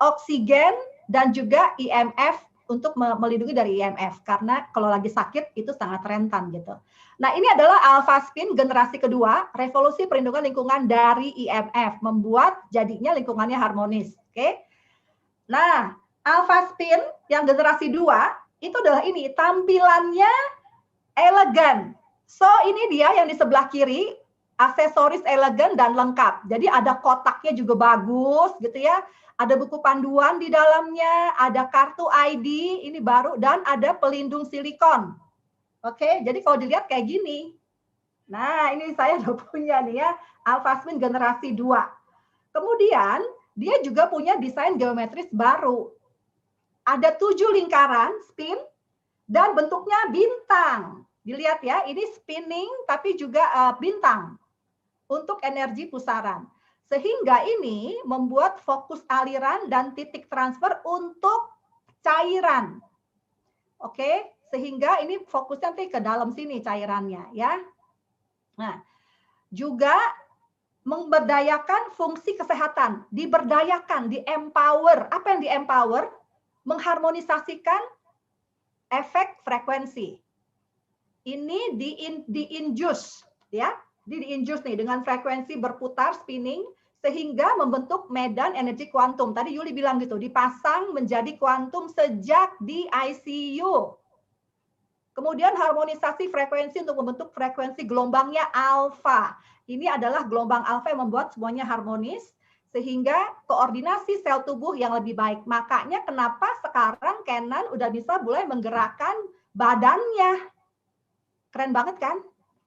oksigen dan juga IMF untuk melindungi dari IMF karena kalau lagi sakit itu sangat rentan gitu. Nah, ini adalah alpha spin generasi kedua, revolusi perlindungan lingkungan dari IMF, membuat jadinya lingkungannya harmonis. Oke. Nah, alpha spin yang generasi 2 itu adalah ini, tampilannya elegan. So, ini dia yang di sebelah kiri, aksesoris elegan dan lengkap. Jadi ada kotaknya juga bagus gitu ya. Ada buku panduan di dalamnya, ada kartu ID, ini baru, dan ada pelindung silikon. Oke, jadi kalau dilihat kayak gini. Nah, ini saya udah punya nih ya, alpha spin generasi 2. Kemudian, dia juga punya desain geometris baru. Ada 7 lingkaran spin dan bentuknya bintang. Dilihat ya, ini spinning tapi juga bintang untuk energi pusaran. Sehingga ini membuat fokus aliran dan titik transfer untuk cairan. Oke, sehingga ini fokusnya nanti ke dalam sini cairannya ya. Nah, juga memberdayakan fungsi kesehatan, diberdayakan, di-empower. Apa yang di-empower? Mengharmonisasikan efek frekuensi. Ini di-induce ya, di-induce nih dengan frekuensi berputar spinning sehingga membentuk medan energi kuantum. Tadi Yuli bilang gitu, dipasang menjadi kuantum sejak di ICU. Kemudian harmonisasi frekuensi untuk membentuk frekuensi gelombangnya alfa. Ini adalah gelombang alfa yang membuat semuanya harmonis sehingga koordinasi sel tubuh yang lebih baik. Makanya kenapa sekarang Kenan udah bisa mulai menggerakkan badannya. Keren banget kan?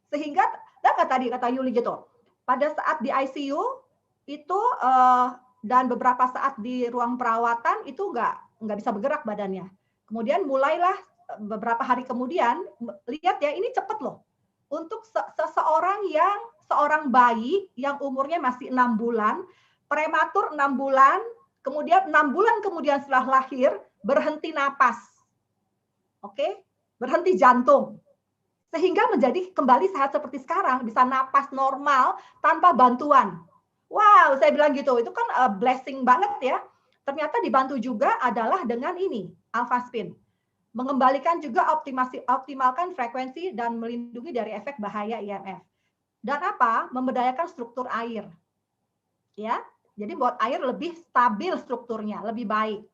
Sehingga, kata Yuli gitu, pada saat di ICU itu dan beberapa saat di ruang perawatan itu nggak bisa bergerak badannya. Kemudian mulailah beberapa hari kemudian, lihat ya ini cepet loh. Untuk seorang bayi yang umurnya masih 6 bulan, prematur 6 bulan, kemudian 6 bulan kemudian setelah lahir, berhenti napas. Oke? Berhenti jantung. Sehingga menjadi kembali sehat seperti sekarang, bisa napas normal tanpa bantuan. Wow, saya bilang gitu, itu kan blessing banget ya. Ternyata dibantu juga adalah dengan ini, alpha spin. Mengembalikan juga optimalkan frekuensi dan melindungi dari efek bahaya IMF. Dan apa? Memberdayakan struktur air. Ya. Jadi buat air lebih stabil strukturnya, lebih baik.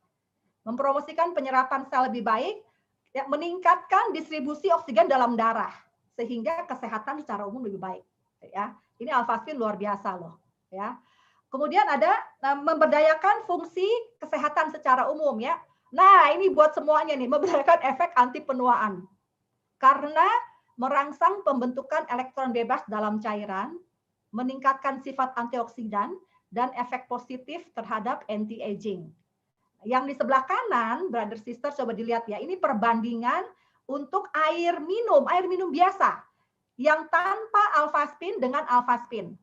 Mempromosikan penyerapan sel lebih baik, ya, meningkatkan distribusi oksigen dalam darah sehingga kesehatan secara umum lebih baik. Ya, ini alfasfin luar biasa loh. Ya. Kemudian ada memberdayakan fungsi kesehatan secara umum ya. Nah, ini buat semuanya nih, memberdayakan efek anti penuaan. Karena merangsang pembentukan elektron bebas dalam cairan, meningkatkan sifat antioksidan, dan efek positif terhadap anti-aging. Yang di sebelah kanan, brother sister, coba dilihat ya, ini perbandingan untuk air minum biasa, yang tanpa alfasfin dengan alfasfin.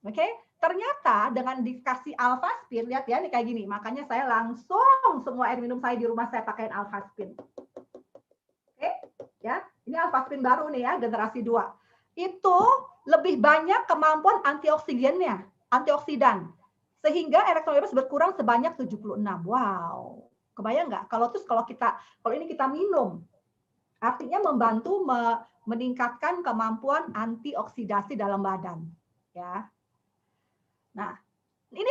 Oke, ternyata dengan dikasih alfasfin, lihat ya, ini kayak gini. Makanya saya langsung semua air minum saya di rumah saya pakai alfasfin. Oke, ya, ini alfasfin baru nih ya, generasi 2. Itu lebih banyak kemampuan antioksidannya, antioksidan. Sehingga elektron bebas berkurang sebanyak 76. Wow. Kebayang nggak? Kalau ini kita minum, artinya membantu meningkatkan kemampuan antioksidasi dalam badan, ya. Nah, ini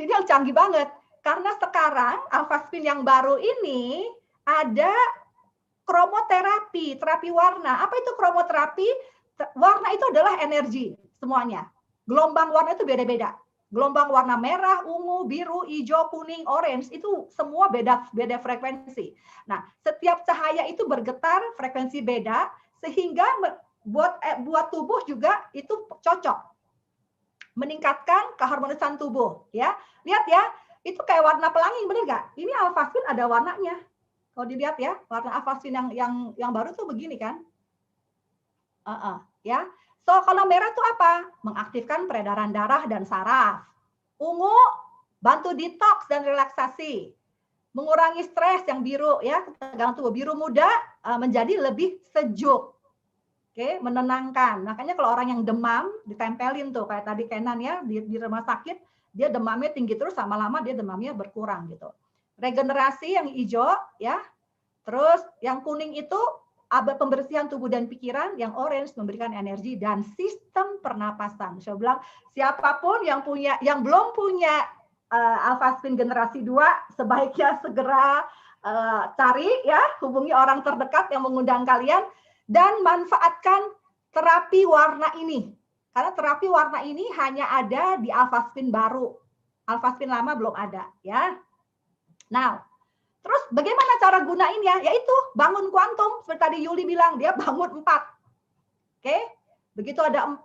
yang canggih banget karena sekarang alfasfin yang baru ini ada kromoterapi, terapi warna. Apa itu kromoterapi? Warna itu adalah energi semuanya. Gelombang warna itu beda-beda. Gelombang warna merah, ungu, biru, hijau, kuning, orange itu semua beda frekuensi. Nah, setiap cahaya itu bergetar frekuensi beda sehingga buat tubuh juga itu cocok. Meningkatkan keharmonisan tubuh, ya. Lihat ya, itu kayak warna pelangi, bener nggak? Ini alfasfin ada warnanya. Kalau dilihat ya, warna alfasfin yang baru tuh begini kan? Ya. So, kalau merah itu apa? Mengaktifkan peredaran darah dan saraf. Ungu, bantu detox dan relaksasi. Mengurangi stres yang biru, ya, ketegangan tubuh. Biru muda menjadi lebih sejuk. Oke, menenangkan. Makanya kalau orang yang demam, ditempelin tuh, kayak tadi Kenan ya, di rumah sakit, dia demamnya tinggi terus, lama-lama dia demamnya berkurang gitu. Regenerasi yang hijau, ya. Terus yang kuning itu pembersihan tubuh dan pikiran, yang orange memberikan energi dan sistem pernapasan. Saya bilang siapapun yang belum punya alfasfin generasi 2 sebaiknya segera cari ya, hubungi orang terdekat yang mengundang kalian dan manfaatkan terapi warna ini. Karena terapi warna ini hanya ada di alfasfin baru. Alfasfin lama belum ada ya. Nah, terus bagaimana cara gunainnya? Yaitu bangun kuantum. Seperti tadi Yuli bilang, dia bangun 4. Oke? Begitu ada 4,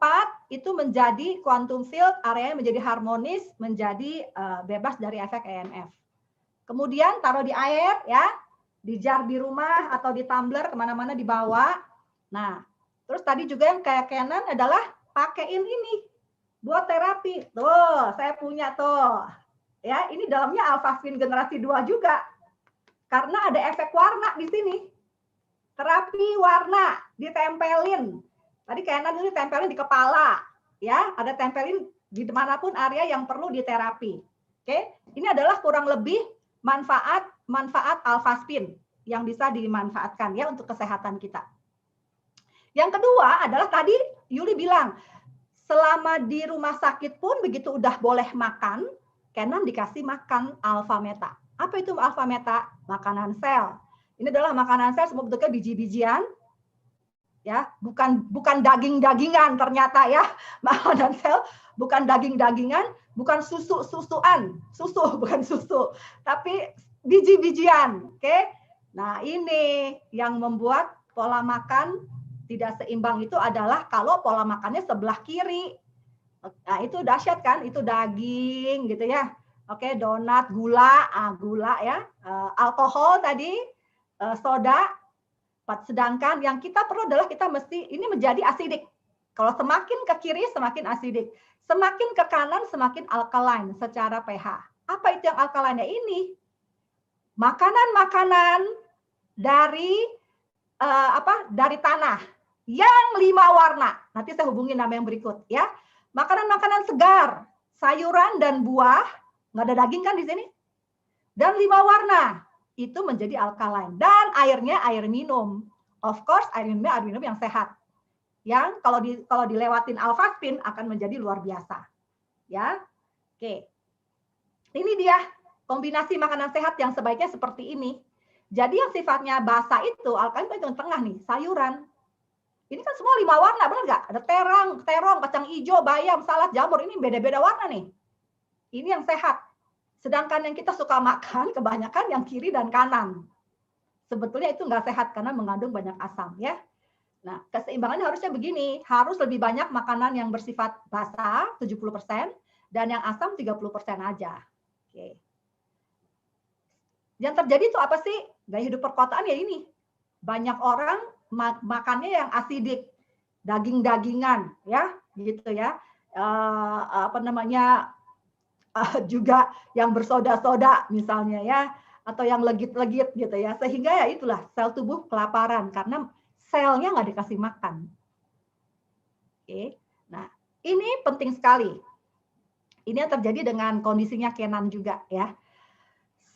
itu menjadi quantum field, areanya menjadi harmonis, menjadi bebas dari efek EMF. Kemudian taruh di air, ya, di jar di rumah atau di tumbler, kemana-mana dibawa. Nah, terus tadi juga yang kayak Kenan adalah pakein ini buat terapi. Tuh, saya punya tuh. Ya, ini dalamnya alfasfin generasi 2 juga. Karena ada efek warna di sini. Terapi warna ditempelin. Tadi Kenan ini tempelin di kepala, ya, ada tempelin di manapun area yang perlu diterapi. Oke, ini adalah kurang lebih manfaat alfasfin yang bisa dimanfaatkan ya untuk kesehatan kita. Yang kedua adalah tadi Yuli bilang, selama di rumah sakit pun begitu udah boleh makan, Kenan dikasih makan alfa meta. Apa itu alfa meta? Makanan sel. Ini adalah makanan sel, semua bentuknya biji-bijian, ya, bukan daging-dagingan ternyata ya, makanan sel bukan daging-dagingan, bukan susu-susuan, bukan susu, tapi biji-bijian, oke? Nah ini yang membuat pola makan tidak seimbang itu adalah kalau pola makannya sebelah kiri. Nah itu dahsyat kan, itu daging gitu ya. Oke, donat, gula ya, alkohol tadi, soda. Sedangkan yang kita perlu adalah kita mesti ini menjadi asidik. Kalau semakin ke kiri semakin asidik, semakin ke kanan semakin alkaline secara pH. Apa itu yang alkaline? Ini makanan-makanan dari dari tanah yang 5 warna. Nanti saya hubungi nama yang berikut ya. Makanan-makanan segar, sayuran dan buah, nggak ada daging kan di sini. Dan 5 warna itu menjadi alkaline. Dan airnya air minum. Of course, air minum yang sehat. Yang kalau dilewatin alfasfin akan menjadi luar biasa. Ya. Oke. Ini dia kombinasi makanan sehat yang sebaiknya seperti ini. Jadi yang sifatnya basah itu, alkaline itu yang tengah nih, sayuran. Ini kan semua 5 warna, benar nggak? Ada terong, kacang hijau, bayam, salad, jamur. Ini beda-beda warna nih. Ini yang sehat. Sedangkan yang kita suka makan, kebanyakan yang kiri dan kanan. Sebetulnya itu nggak sehat karena mengandung banyak asam, ya. Nah, keseimbangannya harusnya begini. Harus lebih banyak makanan yang bersifat basah, 70%, dan yang asam 30% aja. Oke. Yang terjadi itu apa sih? Gaya hidup perkotaan ya ini. Banyak orang makannya yang asidik, daging-dagingan, ya, gitu ya. Juga yang bersoda-soda misalnya ya, atau yang legit-legit gitu ya. Sehingga ya itulah sel tubuh kelaparan karena selnya nggak dikasih makan. Oke. Nah, ini penting sekali. Ini yang terjadi dengan kondisinya Kenan juga ya.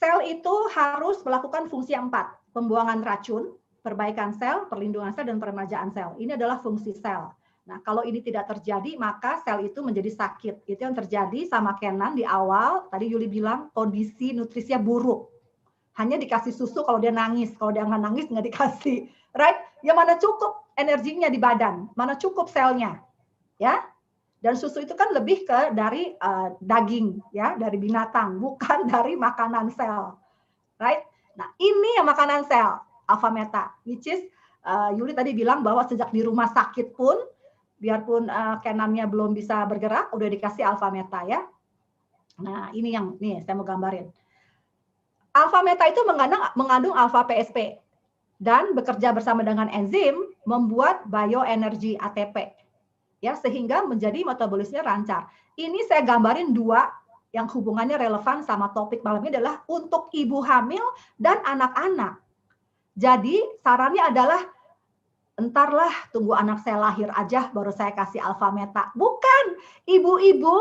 Sel itu harus melakukan fungsi 4, pembuangan racun, perbaikan sel, perlindungan sel, dan peremajaan sel. Ini adalah fungsi sel. Nah, kalau ini tidak terjadi, maka sel itu menjadi sakit. Itu yang terjadi sama Kenan di awal. Tadi Yuli bilang kondisi nutrisinya buruk. Hanya dikasih susu kalau dia nangis. Kalau dia nggak nangis, nggak dikasih. Right? Ya mana cukup energinya di badan, mana cukup selnya. Ya. Dan susu itu kan lebih ke dari daging, ya, dari binatang, bukan dari makanan sel. Right? Nah, ini yang makanan sel, alpha meta, which is Yuli tadi bilang bahwa sejak di rumah sakit pun, biarpun Kenannya belum bisa bergerak, udah dikasih alpha meta ya. Nah, ini yang nih saya mau gambarin. Alpha meta itu mengandung alpha PSP dan bekerja bersama dengan enzim membuat bioenergi ATP. Ya, sehingga menjadi metabolisme lancar. Ini saya gambarin 2 yang hubungannya relevan sama topik malam ini adalah untuk ibu hamil dan anak-anak. Jadi sarannya adalah entarlah tunggu anak saya lahir aja baru saya kasih alpha meta. Bukan, ibu-ibu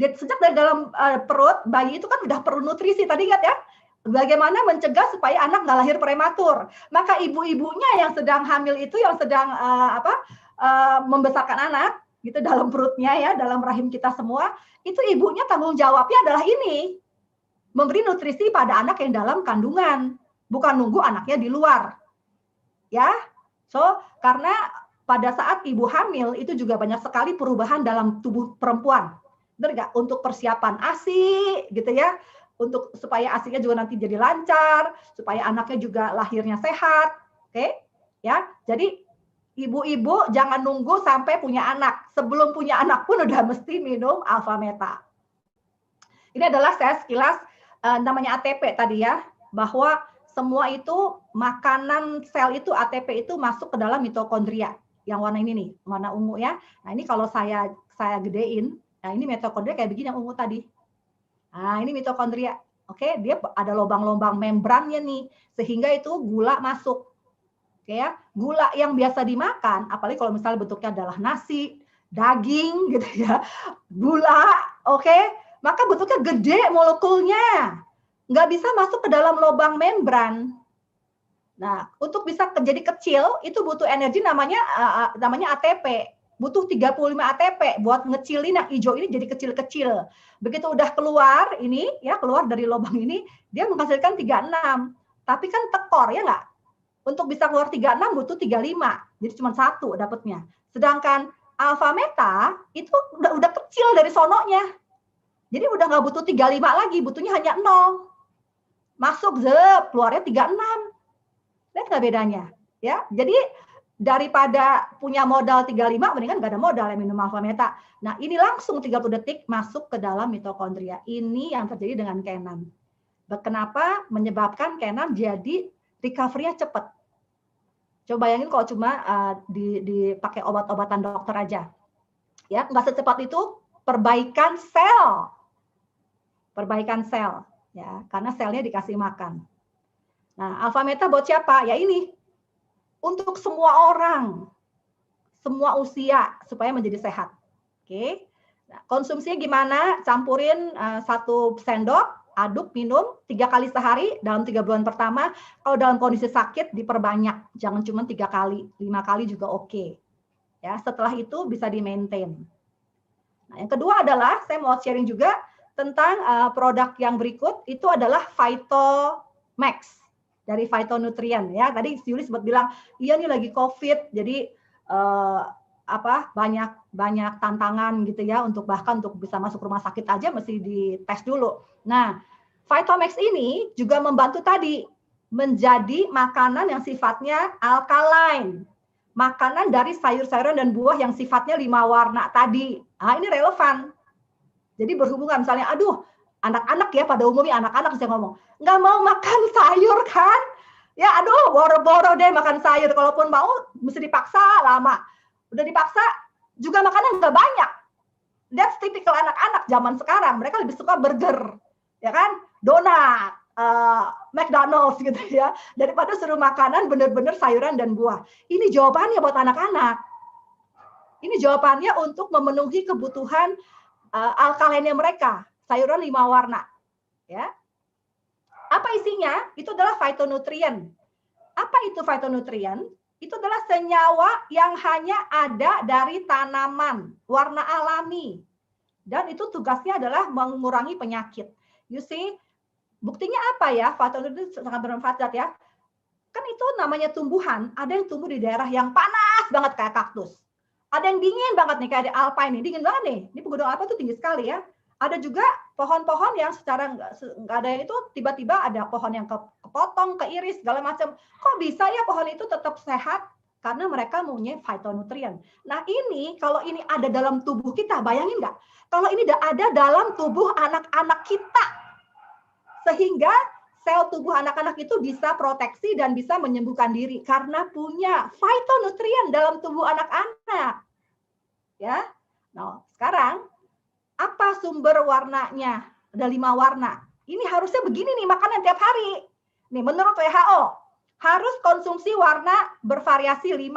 sejak dari dalam perut bayi itu kan udah perlu nutrisi. Tadi ingat ya, bagaimana mencegah supaya anak nggak lahir prematur. Maka ibu-ibunya yang sedang hamil itu, yang sedang membesarkan anak gitu dalam perutnya ya, dalam rahim kita semua, itu ibunya tanggung jawabnya adalah ini, memberi nutrisi pada anak yang dalam kandungan, bukan nunggu anaknya di luar. Ya. So, karena pada saat ibu hamil itu juga banyak sekali perubahan dalam tubuh perempuan. Benar nggak? Untuk persiapan ASI gitu ya. Untuk supaya ASI-nya juga nanti jadi lancar, supaya anaknya juga lahirnya sehat. Oke? Ya. Jadi ibu-ibu jangan nunggu sampai punya anak. Sebelum punya anak pun udah mesti minum alpha meta. Ini adalah saya sekilas namanya ATP tadi ya, bahwa semua itu makanan sel itu ATP itu masuk ke dalam mitokondria. Yang warna ini nih, warna ungu ya. Nah, ini kalau saya gedein, nah ini mitokondria kayak begini yang ungu tadi. Nah, ini mitokondria. Oke, dia ada lubang-lubang membrannya nih, sehingga itu gula masuk. Oke ya, gula yang biasa dimakan, apalagi kalau misalnya bentuknya adalah nasi, daging gitu ya, gula, oke, maka bentuknya gede molekulnya, nggak bisa masuk ke dalam lubang membran. Nah, untuk bisa jadi kecil itu butuh energi namanya ATP, butuh 35 ATP buat ngecilin yang hijau ini jadi kecil-kecil. Begitu udah keluar ini ya, keluar dari lubang ini, dia menghasilkan 36. Tapi kan tekor ya nggak? Untuk bisa keluar 36 butuh 35. Jadi cuma 1 dapatnya. Sedangkan alpha meta itu udah kecil dari sononya. Jadi udah nggak butuh 35 lagi, butuhnya hanya 0. Masuk keluarnya 36. Lihat nggak bedanya? Ya, jadi daripada punya modal 35 mendingan nggak ada modal yang minum alpha meta. Nah, ini langsung 30 detik masuk ke dalam mitokondria. Ini yang terjadi dengan Kenan. Kenapa menyebabkan Kenan jadi recovery-nya cepat? Coba bayangin kalau cuma dipakai obat-obatan dokter aja. Ya, nggak secepat itu perbaikan sel. Perbaikan sel, ya, karena selnya dikasih makan. Nah, alpha meta buat siapa? Ya ini. Untuk semua orang. Semua usia supaya menjadi sehat. Oke. Nah, konsumsinya gimana? Campurin 1 sendok, aduk, minum 3 kali sehari dalam 3 bulan pertama. Kalau dalam kondisi sakit diperbanyak, jangan cuma 3 kali, 5 kali juga oke. Ya, setelah itu bisa di-maintain. Nah, yang kedua adalah saya mau sharing juga tentang produk yang berikut itu adalah Phytomax dari Phytonutrient ya. Tadi Yuli sempat bilang, iya nih lagi COVID, jadi banyak tantangan gitu ya bahkan untuk bisa masuk rumah sakit aja mesti dites dulu. Nah, Phytomax ini juga membantu tadi menjadi makanan yang sifatnya alkaline. Makanan dari sayur-sayuran dan buah yang sifatnya 5 warna tadi. Nah, ini relevan. Jadi berhubungan misalnya, aduh, anak-anak ya pada umumnya anak-anak saya ngomong, nggak mau makan sayur kan? Ya aduh, boro-boro deh makan sayur. Kalaupun mau, mesti dipaksa lama. Udah dipaksa, juga makanan nggak banyak. That's typical anak-anak zaman sekarang. Mereka lebih suka burger, ya kan? Donat, McDonald's gitu ya. Daripada suruh makanan bener-bener sayuran dan buah. Ini jawabannya buat anak-anak. Ini jawabannya untuk memenuhi kebutuhan alkalinnya mereka. Sayuran 5 warna. Ya. Apa isinya? Itu adalah phytonutrient. Apa itu phytonutrient? Itu adalah senyawa yang hanya ada dari tanaman, warna alami. Dan itu tugasnya adalah mengurangi penyakit. You see, buktinya apa ya? Phytonutrient sangat bermanfaat ya. Kan itu namanya tumbuhan, ada yang tumbuh di daerah yang panas banget kayak kaktus. Ada yang dingin banget nih kayak di Alpine nih, dingin banget nih. Ini pegunungan Alpine tuh tinggi sekali ya. Ada juga pohon-pohon yang secara nggak ada yang itu tiba-tiba ada pohon yang kepotong, keiris segala macam. Kok bisa ya pohon itu tetap sehat? Karena mereka mempunyai phytonutrient. Nah ini kalau ini ada dalam tubuh kita, bayangin nggak? Kalau ini ada dalam tubuh anak-anak kita, sehingga sel tubuh anak-anak itu bisa proteksi dan bisa menyembuhkan diri karena punya phytonutrient dalam tubuh anak-anak. Ya. Nah, sekarang apa sumber warnanya? Ada 5 warna. Ini harusnya begini nih makanan tiap hari. Nih menurut WHO harus konsumsi warna bervariasi 5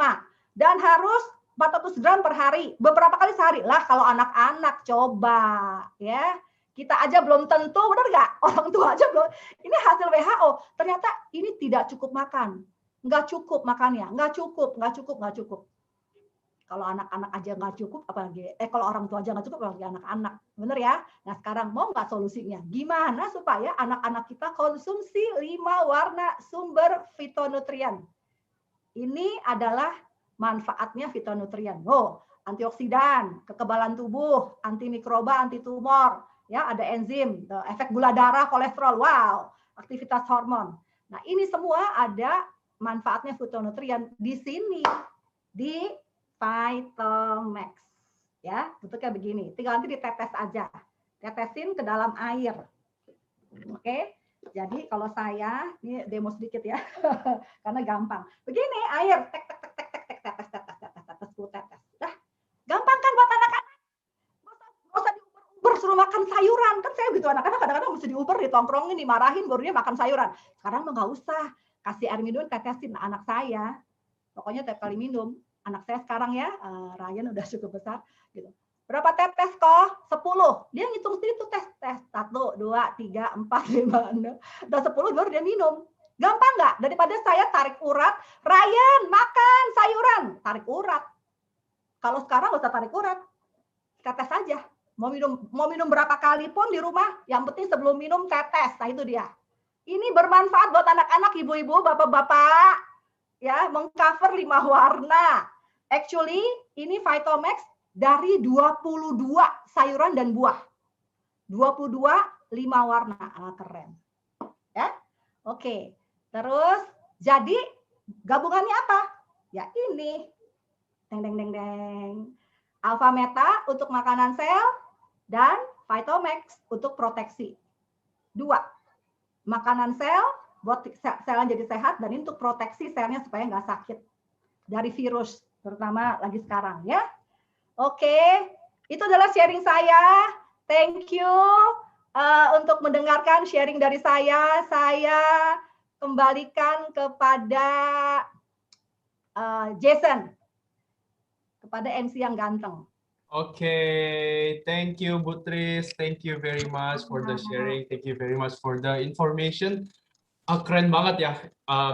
dan harus 400 gram per hari, beberapa kali sehari. Lah kalau anak-anak coba ya. Kita aja belum tentu, benar nggak? Orang tua aja belum. Ini hasil WHO. Ternyata ini tidak cukup makan. Nggak cukup makannya. Nggak cukup. Kalau anak-anak aja nggak cukup, apalagi kalau orang tua aja nggak cukup, apalagi anak-anak. Bener ya? Nah sekarang mau nggak solusinya? Gimana supaya anak-anak kita konsumsi 5 warna sumber fitonutrien? Ini adalah manfaatnya fitonutrien. Oh, antioksidan, kekebalan tubuh, antimikroba, anti tumor. Ya, ada enzim, efek gula darah, kolesterol, wow, aktivitas hormon. Nah, ini semua ada manfaatnya fitonutrien di sini, di Phytomax. Ya, bentuknya begini. Tinggal nanti ditetes aja. Tetesin ke dalam air. Oke. Jadi kalau saya, ini demo sedikit ya, karena gampang. Begini, air, tek, tetes. Dah, gampang kan buat anak-anak? Suruh makan sayuran kan saya gitu anak-anak kadang-kadang mesti diuber ditongkrongin dimarahin baru dia makan sayuran. Sekarang mah nggak usah kasih air minum tetesin. Nah, anak saya pokoknya tiap kali minum, anak saya sekarang ya Ryan udah cukup besar gitu. Berapa tetes kok? 10. Dia ngitung sendiri tuh tes 1 2 3 4 5 6 udah 10 baru dia minum. Gampang nggak? Daripada saya tarik urat, Ryan makan sayuran, tarik urat. Kalau sekarang nggak usah tarik urat, tetes aja. Mau minum berapa kali pun di rumah, yang penting sebelum minum tetes. Nah itu dia. Ini bermanfaat buat anak-anak, ibu-ibu, bapak-bapak, ya, mengcover 5 warna. Actually, ini Phytomax dari 22 sayuran dan buah. 22 5 warna. Keren. Ya. Oke. Terus jadi gabungannya apa? Ya ini. Deng. Alpha Meta untuk makanan sel dan Phytomax untuk proteksi. 2. Makanan sel buat selnya jadi sehat dan ini untuk proteksi selnya supaya nggak sakit dari virus, terutama lagi sekarang ya. Oke, itu adalah sharing saya. Thank you untuk mendengarkan sharing dari saya. Saya kembalikan kepada Jason. Kepada MC yang ganteng. Okay, thank you Bu Tris, thank you very much for the sharing, thank you very much for the information. Keren banget ya,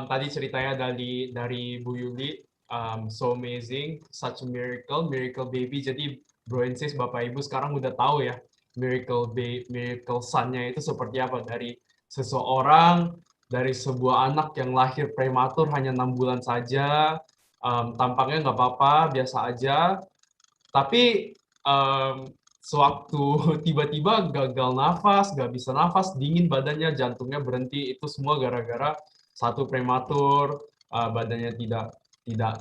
tadi ceritanya dari Bu Yuli, so amazing, such a miracle baby. Jadi Bro and Sis, Bapak Ibu sekarang udah tahu ya, miracle son-nya itu seperti apa, dari seseorang, dari sebuah anak yang lahir prematur hanya 6 bulan saja, tampaknya nggak apa-apa, biasa aja, tapi sewaktu tiba-tiba gagal nafas, nggak bisa nafas, dingin badannya, jantungnya berhenti, itu semua gara-gara satu prematur, badannya tidak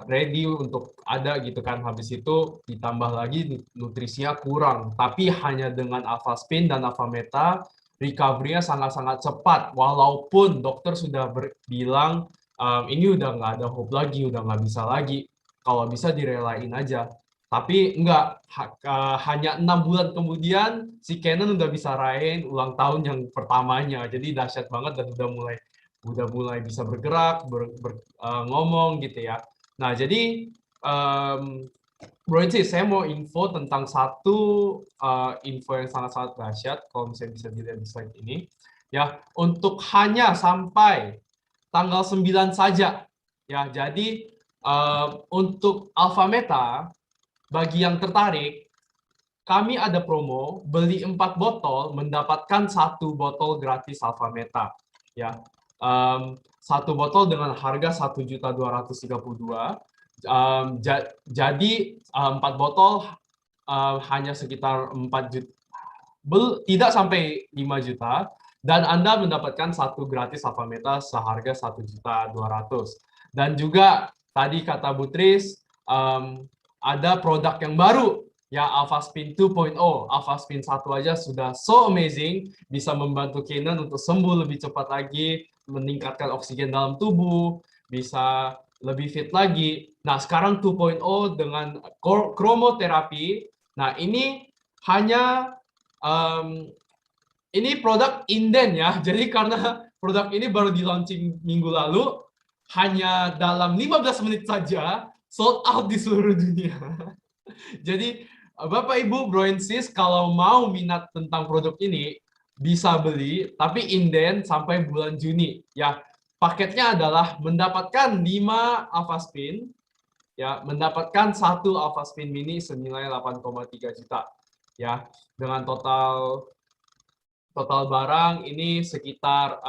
ready untuk ada gitu kan. Habis itu ditambah lagi nutrisinya kurang. Tapi hanya dengan Alphaspin dan Alphameta, recovery-nya sangat-sangat cepat. Walaupun dokter sudah bilang ini udah nggak ada hope lagi, udah nggak bisa lagi. Kalau bisa direlain aja. Tapi enggak, hanya 6 bulan kemudian si Kenan udah bisa rayain ulang tahun yang pertamanya. Jadi dahsyat banget dan udah mulai bisa bergerak, ngomong gitu ya. Nah, jadi Bro Inci, saya mau info tentang satu info yang sangat-sangat dahsyat, kalau misalnya bisa dilihat di slide ini. Ya, untuk hanya sampai tanggal 9 saja. Ya, jadi untuk Alphameta, bagi yang tertarik, kami ada promo, beli 4 botol, mendapatkan 1 botol gratis Alphameta. Ya, 1 botol dengan harga 1.232.000. Jadi 4 botol hanya sekitar 4 juta, tidak sampai 5 juta, dan Anda mendapatkan 1 gratis Alphameta seharga 1.200.000. Dan juga tadi kata Butris, ada produk yang baru, ya, Alphaspin 2.0. Alphaspin 1 aja sudah so amazing, bisa membantu Kenan untuk sembuh lebih cepat lagi, meningkatkan oksigen dalam tubuh, bisa lebih fit lagi. Nah, sekarang 2.0 dengan chromotherapy. Nah, ini hanya ini produk inden ya. Jadi karena produk ini baru di launching minggu lalu, hanya dalam 15 menit saja sold out di seluruh dunia. Jadi Bapak Ibu, Bro and Sis, kalau mau minat tentang produk ini bisa beli, tapi inden sampai bulan Juni. Ya, paketnya adalah mendapatkan 5 Alphaspin, ya, mendapatkan 1 Alphaspin mini senilai 8,3 juta. Ya, dengan total barang ini sekitar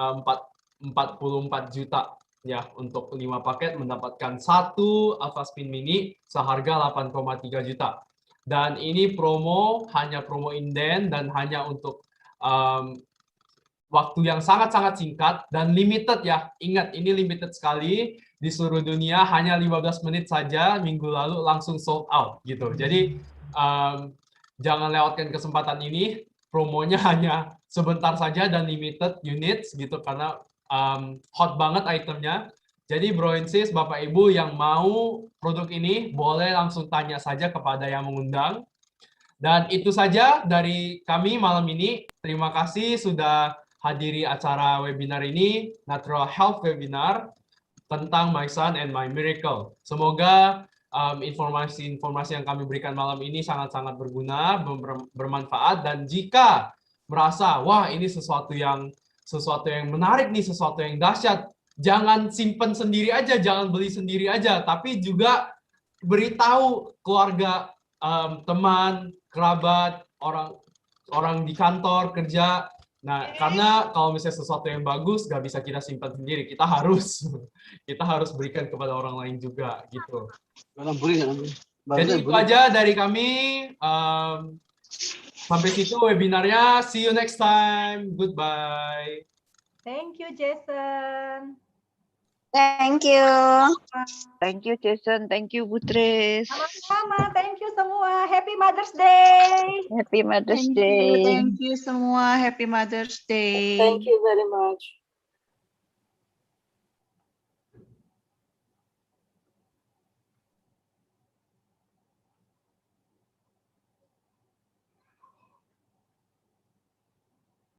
44 juta. Ya, untuk 5 paket mendapatkan 1 Alphaspin mini seharga 8,3 juta. Dan ini promo, hanya promo inden dan hanya untuk waktu yang sangat-sangat singkat dan limited ya. Ingat, ini limited sekali di seluruh dunia, hanya 15 menit saja, minggu lalu langsung sold out gitu. Jadi jangan lewatkan kesempatan ini, promonya hanya sebentar saja dan limited units gitu, karena hot banget itemnya. Jadi Bro and Sis, Bapak Ibu yang mau produk ini, boleh langsung tanya saja kepada yang mengundang. Dan itu saja dari kami malam ini. Terima kasih sudah hadiri acara webinar ini, Natural Health Webinar tentang My Son and My Miracle. Semoga informasi-informasi yang kami berikan malam ini sangat-sangat berguna, bermanfaat, dan jika merasa, wah ini sesuatu yang menarik nih, sesuatu yang dahsyat, jangan simpen sendiri aja, jangan beli sendiri aja, tapi juga beritahu keluarga, teman, kerabat, orang di kantor, kerja. Nah, karena kalau misalnya sesuatu yang bagus, nggak bisa kita simpan sendiri, kita harus berikan kepada orang lain juga, gitu. Jadi itu aja dari kami. Sampai situ webinarnya. See you next time. Goodbye. Thank you, Jason. Thank you. Thank you, Jason. Thank you, Butris. Sama-sama. Thank you semua. Happy Mother's Day. Happy Mother's Day. Thank you semua. Happy Mother's Day. Thank you very much.